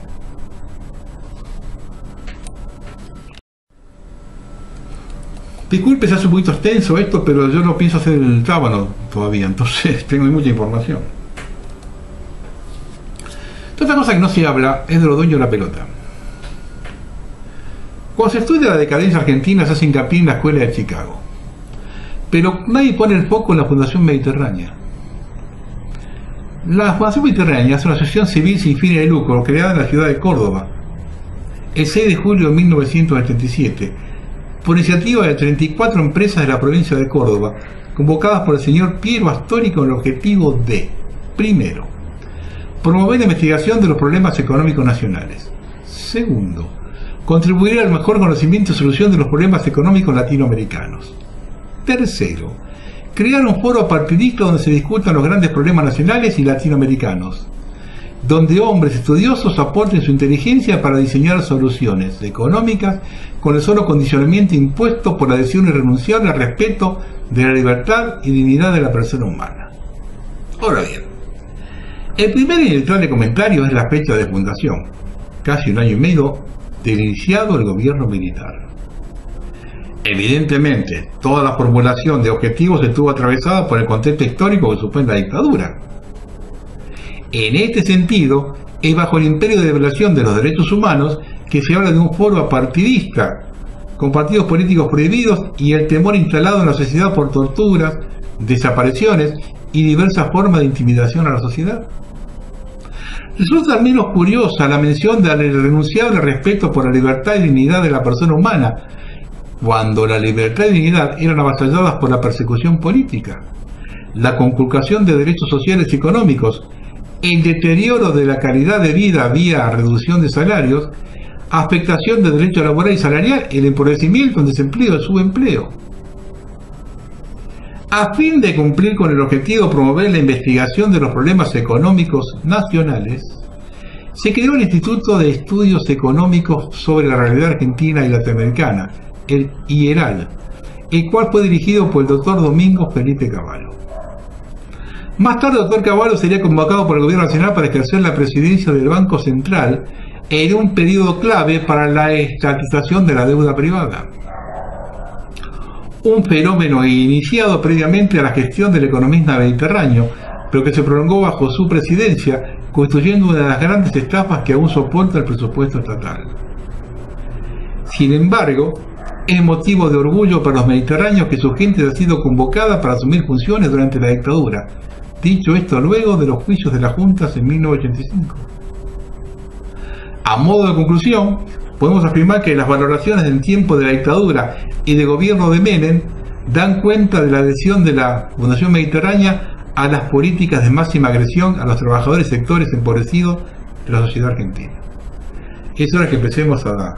Disculpe si hace un poquito extenso esto, pero yo no pienso hacer el sábado todavía, entonces tengo mucha información. Otra cosa que no se habla es de los dueños de la pelota. Cuando se estudia la decadencia argentina se hace hincapié en la escuela de Chicago, pero nadie pone el foco en la Fundación Mediterránea. La Fundación Mediterránea es una asociación civil sin fines de lucro creada en la ciudad de Córdoba el 6 de julio de 1977 por iniciativa de 34 empresas de la provincia de Córdoba, convocadas por el señor Piero Astori con el objetivo de, primero, promover la investigación de los problemas económicos nacionales. Segundo, contribuir al mejor conocimiento y solución de los problemas económicos latinoamericanos. Tercero, crear un foro partidista donde se discutan los grandes problemas nacionales y latinoamericanos, donde hombres estudiosos aporten su inteligencia para diseñar soluciones económicas con el solo condicionamiento impuesto por la adhesión irrenunciable al respeto de la libertad y dignidad de la persona humana. Ahora bien, el primer y inevitable comentario es la fecha de fundación, casi un año y medio del iniciado el gobierno militar. Evidentemente, toda la formulación de objetivos estuvo atravesada por el contexto histórico que supone la dictadura. En este sentido, es bajo el imperio de violación de los derechos humanos que se habla de un foro apartidista, con partidos políticos prohibidos y el temor instalado en la sociedad por torturas, desapariciones y diversas formas de intimidación a la sociedad. Resulta al menos curiosa la mención del irrenunciable respeto por la libertad y dignidad de la persona humana, cuando la libertad y dignidad eran avasalladas por la persecución política, la conculcación de derechos sociales y económicos, el deterioro de la calidad de vida vía reducción de salarios, afectación de derecho laboral y salarial, el empobrecimiento, el desempleo, el subempleo. A fin de cumplir con el objetivo de promover la investigación de los problemas económicos nacionales, se creó el Instituto de Estudios Económicos sobre la Realidad Argentina y Latinoamericana, el IERAL, el cual fue dirigido por el doctor Domingo Felipe Cavallo. Más tarde, el doctor Cavallo sería convocado por el Gobierno Nacional para ejercer la presidencia del Banco Central en un periodo clave para la estatización de la deuda privada. Un fenómeno iniciado previamente a la gestión del economista mediterráneo, pero que se prolongó bajo su presidencia, constituyendo una de las grandes estafas que aún soporta el presupuesto estatal. Sin embargo, es motivo de orgullo para los mediterráneos que su gente ha sido convocada para asumir funciones durante la dictadura. Dicho esto, luego de los juicios de las juntas en 1985. A modo de conclusión, podemos afirmar que las valoraciones del tiempo de la dictadura y de gobierno de Menem dan cuenta de la adhesión de la Fundación Mediterránea a las políticas de máxima agresión a los trabajadores y sectores empobrecidos de la sociedad argentina. Es hora que empecemos a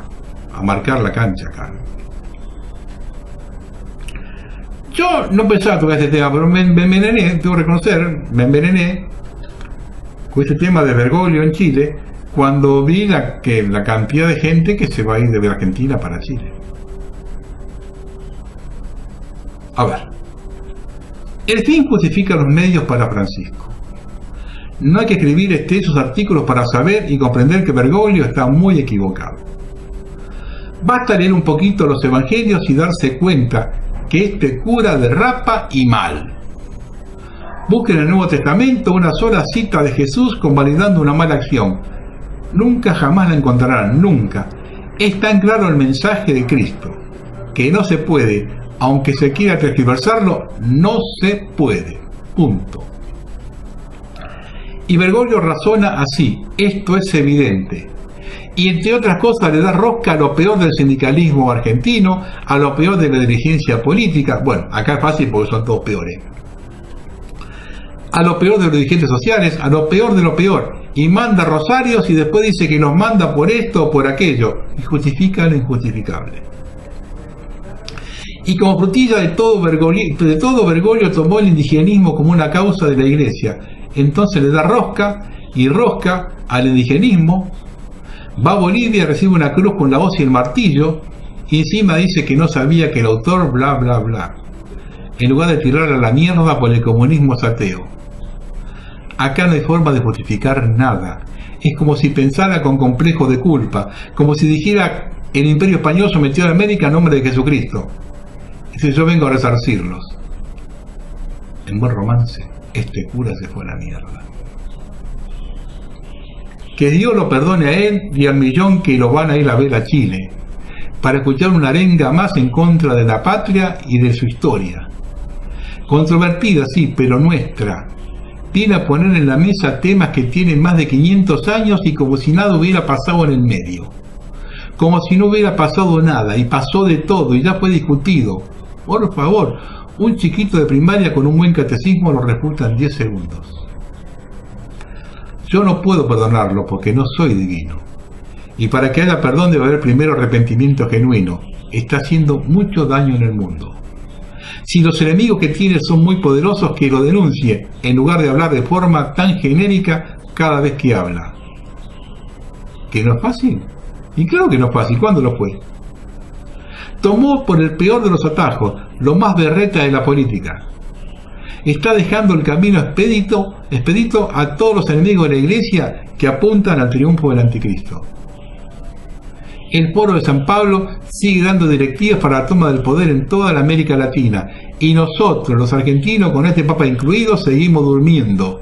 marcar la cancha acá. Yo no pensaba tocar este tema, pero me envenené, tengo que reconocer, me envenené con este tema de Bergoglio en Chile cuando vi la cantidad de gente que se va a ir de Argentina para Chile. A ver, el fin justifica los medios para Francisco. No hay que escribir esos artículos para saber y comprender que Bergoglio está muy equivocado. Basta leer un poquito los evangelios y darse cuenta que este cura derrapa y mal. Busquen en el Nuevo Testamento una sola cita de Jesús convalidando una mala acción. Nunca jamás la encontrarán, nunca. Es tan claro el mensaje de Cristo, que no se puede, aunque se quiera tergiversarlo, no se puede. Punto. Y Bergoglio razona así, esto es evidente. Y entre otras cosas le da rosca a lo peor del sindicalismo argentino, a lo peor de la dirigencia política. Bueno, acá es fácil porque son todos peores. A lo peor de los dirigentes sociales, a lo peor de lo peor. Y manda rosarios y después dice que los manda por esto o por aquello. Y justifica lo injustificable. Y como frutilla de todo Bergoglio tomó el indigenismo como una causa de la Iglesia. Entonces le da rosca y rosca al indigenismo. Va a Bolivia, recibe una cruz con la hoz y el martillo, y encima dice que no sabía que el autor bla bla bla, en lugar de tirar a la mierda por el comunismo ateo. Acá no hay forma de justificar nada. Es como si pensara con complejo de culpa, como si dijera el Imperio Español sometió a América en nombre de Jesucristo. Dice, yo vengo a resarcirlos. En buen romance, este cura se fue a la mierda. Que Dios lo perdone a él y al millón que lo van a ir a ver a Chile, para escuchar una arenga más en contra de la patria y de su historia. Controvertida, sí, pero nuestra. Viene a poner en la mesa temas que tienen más de 500 años y como si nada hubiera pasado en el medio. Como si no hubiera pasado nada y pasó de todo y ya fue discutido. Por favor, un chiquito de primaria con un buen catecismo lo refuta en 10 segundos. Yo no puedo perdonarlo porque no soy divino. Y para que haya perdón debe haber primero arrepentimiento genuino. Está haciendo mucho daño en el mundo. Si los enemigos que tiene son muy poderosos, que lo denuncie, en lugar de hablar de forma tan genérica cada vez que habla. ¿Que no es fácil? Y claro que no es fácil. ¿Cuándo lo fue? Tomó por el peor de los atajos, lo más berreta de la política. Está dejando el camino expedito a todos los enemigos de la Iglesia que apuntan al triunfo del anticristo. El Foro de San Pablo sigue dando directivas para la toma del poder en toda la América Latina, y nosotros, los argentinos, con este Papa incluido, seguimos durmiendo.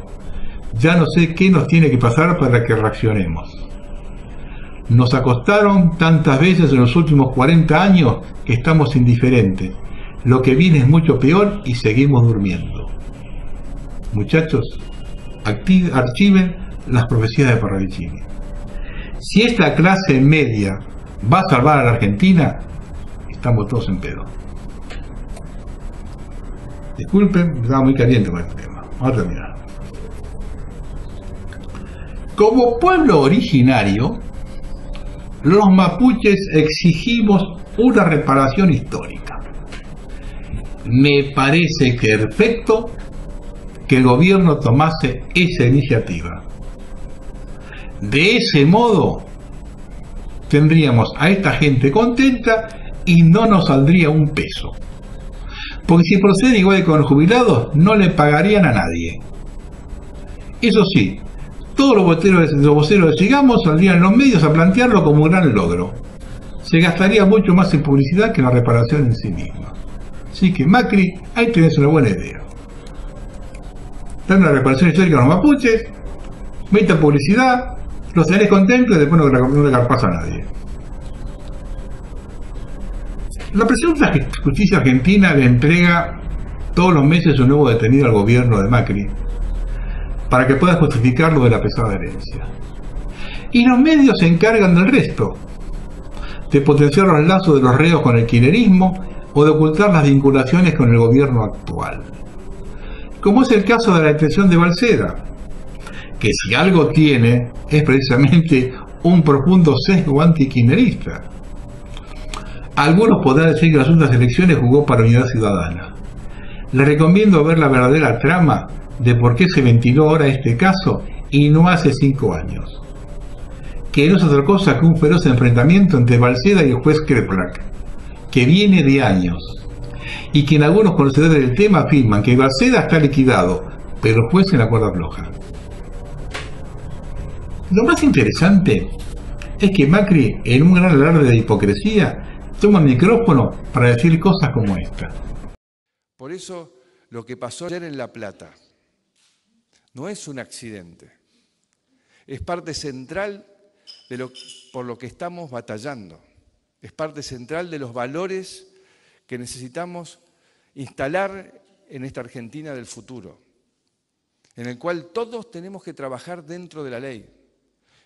Ya no sé qué nos tiene que pasar para que reaccionemos. Nos acostaron tantas veces en los últimos 40 años que estamos indiferentes. Lo que viene es mucho peor y seguimos durmiendo. Muchachos, archiven las profecías de Parravicini. Si esta clase media va a salvar a la Argentina, estamos todos en pedo. Disculpen, estaba muy caliente con este tema. Vamos a terminar. Como pueblo originario, los mapuches exigimos una reparación histórica. Me parece perfecto que el gobierno tomase esa iniciativa. De ese modo, tendríamos a esta gente contenta y no nos saldría un peso. Porque si procede igual que con los jubilados, no le pagarían a nadie. Eso sí, todos los voceros de Sigamos saldrían en los medios a plantearlo como un gran logro. Se gastaría mucho más en publicidad que en la reparación en sí misma. Así que Macri, ahí tenés una buena idea. Dan una reparación histórica a los mapuches, meta publicidad, los tenés contentos y después no le carpas a nadie. La presunta justicia argentina le entrega todos los meses un nuevo detenido al gobierno de Macri para que pueda justificar lo de la pesada herencia. Y los medios se encargan del resto, de potenciar los lazos de los reos con el kirchnerismo o de ocultar las vinculaciones con el gobierno actual. Como es el caso de la detención de Balsera, que si algo tiene es precisamente un profundo sesgo antikirchnerista. Algunos podrán decir que las últimas elecciones jugó para Unidad Ciudadana. Les recomiendo ver la verdadera trama de por qué se ventiló ahora este caso y no hace 5 años. Que no es otra cosa que un feroz enfrentamiento entre Balsera y el juez Kreplak, que viene de años, y que en algunos conocedores del tema afirman que Balsera está liquidado, pero el juez en la cuerda floja. Lo más interesante es que Macri, en un gran alarde de hipocresía, toma el micrófono para decir cosas como esta. Por eso, lo que pasó ayer en La Plata no es un accidente. Es parte central de por lo que estamos batallando. Es parte central de los valores que necesitamos instalar en esta Argentina del futuro, en el cual todos tenemos que trabajar dentro de la ley.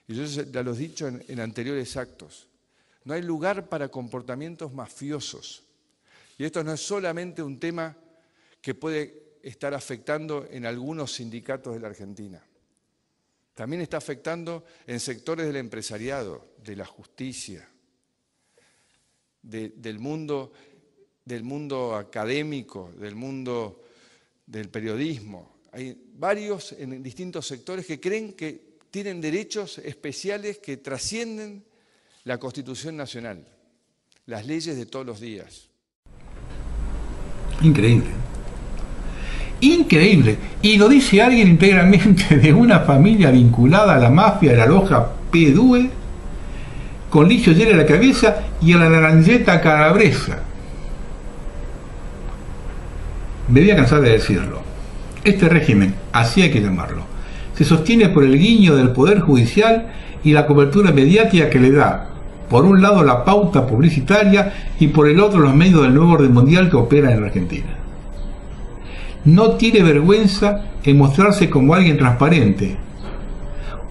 Y yo ya lo he dicho en anteriores actos. No hay lugar para comportamientos mafiosos. Y esto no es solamente un tema que puede estar afectando en algunos sindicatos de la Argentina. También está afectando en sectores del empresariado, de la justicia, del mundo académico, del mundo del periodismo. Hay varios en distintos sectores que creen que tienen derechos especiales que trascienden la Constitución Nacional, las leyes de todos los días. Increíble. Increíble. Y lo dice alguien íntegramente de una familia vinculada a la mafia de la loja P2, con Licio Gelli a la cabeza y a la Naranjeta Calabresa. Me voy a cansar de decirlo. Este régimen, así hay que llamarlo, se sostiene por el guiño del Poder Judicial y la cobertura mediática que le da, por un lado, la pauta publicitaria y por el otro, los medios del nuevo orden mundial que operan en la Argentina. No tiene vergüenza en mostrarse como alguien transparente.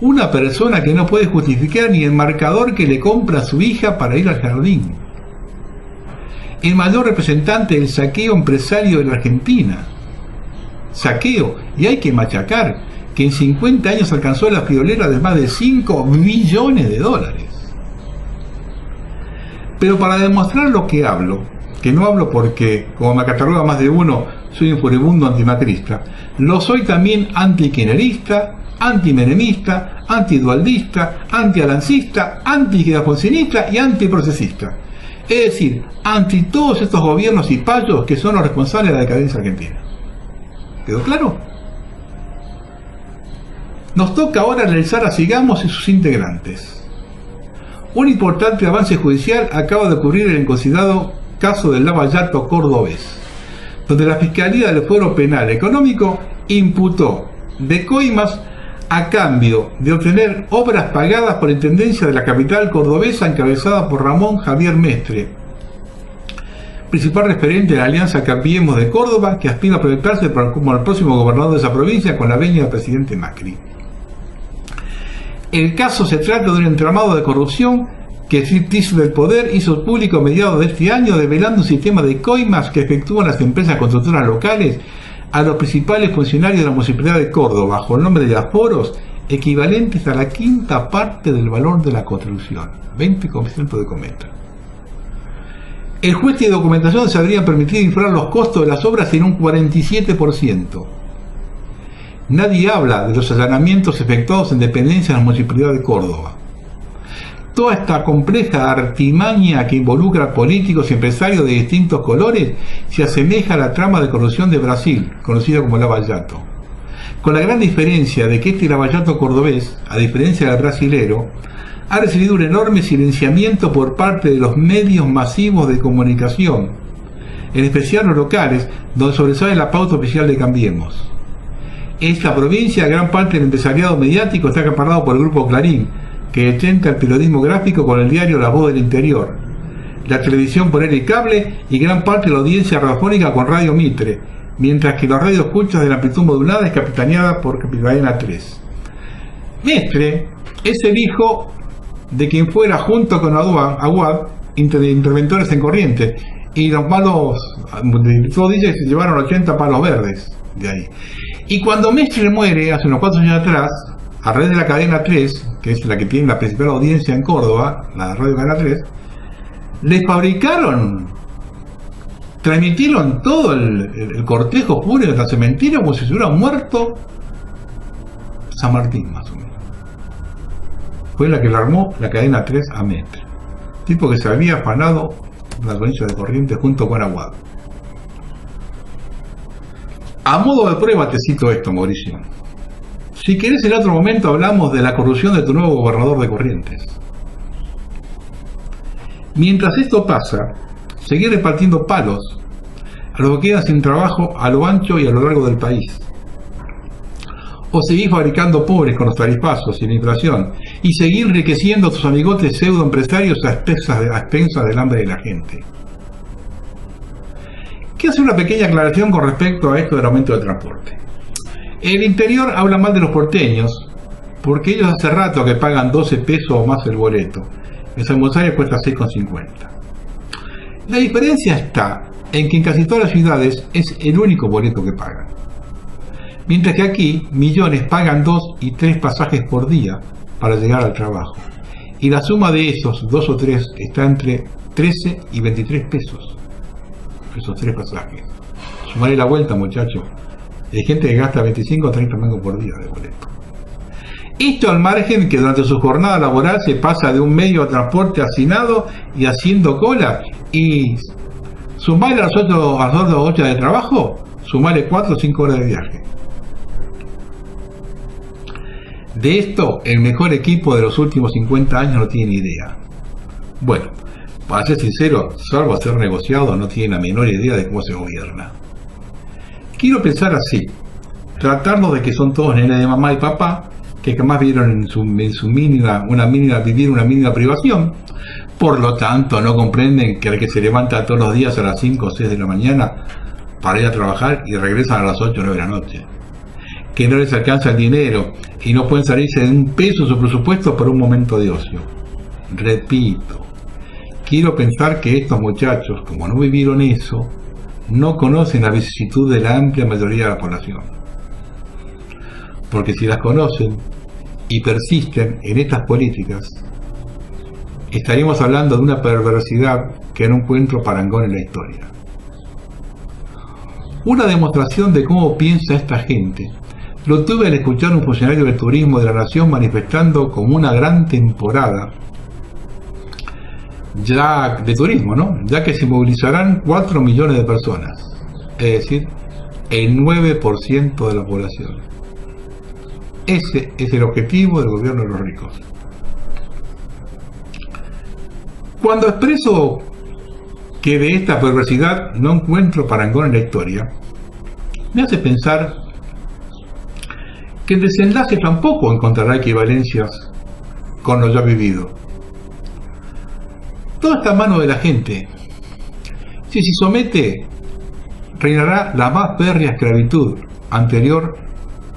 Una persona que no puede justificar ni el marcador que le compra a su hija para ir al jardín. el mayor representante del saqueo empresario de la Argentina. Saqueo, y hay que machacar, que en 50 años alcanzó la friolera de más de 5 billones de dólares. Pero para demostrar lo que hablo, que no hablo porque, como me cataloga más de uno, soy un furibundo antimacrista, lo soy también antikirchnerista, antimenemista, antidualdista, antialancista, antialfonsinista y antiprocesista. Es decir, anti todos estos gobiernos y payos que son los responsables de la decadencia argentina. ¿Quedó claro? Nos toca ahora analizar a Sigamos y sus integrantes. Un importante avance judicial acaba de ocurrir en el considerado caso del lavallato cordobés, donde la Fiscalía del Fuero Penal Económico imputó de coimas a cambio de obtener obras pagadas por la Intendencia de la capital cordobesa encabezada por Ramón Javier Mestre, principal referente de la Alianza Cambiemos de Córdoba, que aspira a proyectarse como el próximo gobernador de esa provincia con la venia del presidente Macri. El caso se trata de un entramado de corrupción que el ficticio del poder hizo público a mediados de este año, develando un sistema de coimas que efectúan las empresas constructoras locales a los principales funcionarios de la Municipalidad de Córdoba, bajo el nombre de aforos equivalentes a la quinta parte del valor de la construcción, 20% de cometa. El juez de documentación se habría permitido inflar los costos de las obras en un 47%. Nadie habla de los allanamientos efectuados en dependencias de la Municipalidad de Córdoba. Toda esta compleja artimaña que involucra políticos y empresarios de distintos colores se asemeja a la trama de corrupción de Brasil, conocida como lavallato, con la gran diferencia de que este lavallato cordobés, a diferencia del brasilero, ha recibido un enorme silenciamiento por parte de los medios masivos de comunicación, en especial los locales, donde sobresale la pauta oficial de Cambiemos. Esta provincia, gran parte del empresariado mediático está acaparado por el grupo Clarín, que detenta el periodismo gráfico con el diario La Voz del Interior, la televisión por aire y cable y gran parte de la audiencia radiofónica con Radio Mitre, mientras que los radioescuchas de la amplitud modulada es capitaneada por Cadena 3. Mestre es el hijo de quien fuera, junto con Aguad, interventores en Corrientes, y los palos, todo dice que se llevaron 80 palos verdes de ahí. Y cuando Mestre muere, hace unos 4 años atrás, a raíz de la Cadena 3, que es la que tiene la principal audiencia en Córdoba, la Radio Cadena 3, le fabricaron, transmitieron todo el cortejo fúnebre de la cementerio como si se hubiera muerto San Martín, más o menos. Fue la que le armó la Cadena 3 a Mestre, tipo que se había afanado la provincia de Corrientes junto con Aguado. A modo de prueba te cito esto, Mauricio. Si querés, en otro momento hablamos de la corrupción de tu nuevo gobernador de Corrientes. Mientras esto pasa, seguir repartiendo palos a los que quedan sin trabajo a lo ancho y a lo largo del país. O seguir fabricando pobres con los tarifazos y la inflación, y seguir enriqueciendo a tus amigotes pseudoempresarios a expensas del hambre de la gente. Quiero hacer una pequeña aclaración con respecto a esto del aumento del transporte. El interior habla mal de los porteños, porque ellos hace rato que pagan 12 pesos o más el boleto. En San Gonzalo cuesta 6,50. La diferencia está en que en casi todas las ciudades es el único boleto que pagan. Mientras que aquí, millones pagan 2 y 3 pasajes por día para llegar al trabajo. Y la suma de esos 2 o 3 está entre 13 y 23 pesos. Esos 3 pasajes. Sumaré la vuelta, muchachos. Hay gente que gasta 25 o 30 mangos por día de boleto. Esto al margen que durante su jornada laboral se pasa de un medio de transporte hacinado y haciendo cola, y sumarle a las 8 horas de trabajo, sumarle 4 o 5 horas de viaje. De esto, el mejor equipo de los últimos 50 años no tiene idea. Bueno, para ser sincero, salvo ser negociado, no tiene la menor idea de cómo se gobierna. Quiero pensar así, tratarlos de que son todos nenes de mamá y papá, que jamás vieron vivir una mínima privación, por lo tanto no comprenden que el que se levanta todos los días a las 5 o 6 de la mañana para ir a trabajar y regresan a las 8 o 9 de la noche, que no les alcanza el dinero y no pueden salirse de un peso de su presupuesto por un momento de ocio. Repito, quiero pensar que estos muchachos, como no vivieron eso, no conocen la vicisitud de la amplia mayoría de la población. Porque si las conocen y persisten en estas políticas, estaríamos hablando de una perversidad que no encuentro parangón en la historia. Una demostración de cómo piensa esta gente lo tuve al escuchar a un funcionario de turismo de la Nación manifestando como una gran temporada ya de turismo, ¿no? Ya que se movilizarán 4 millones de personas, es decir, el 9% de la población. Ese es el objetivo del gobierno de los ricos. Cuando expreso que de esta perversidad no encuentro parangón en la historia, me hace pensar que el desenlace tampoco encontrará equivalencias con lo ya vivido. Todo está en manos de la gente. Si se somete, reinará la más férrea esclavitud anterior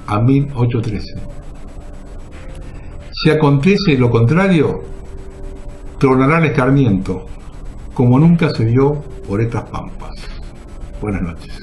a 1813. Si acontece lo contrario, tronará el escarmiento, como nunca se vio por estas pampas. Buenas noches.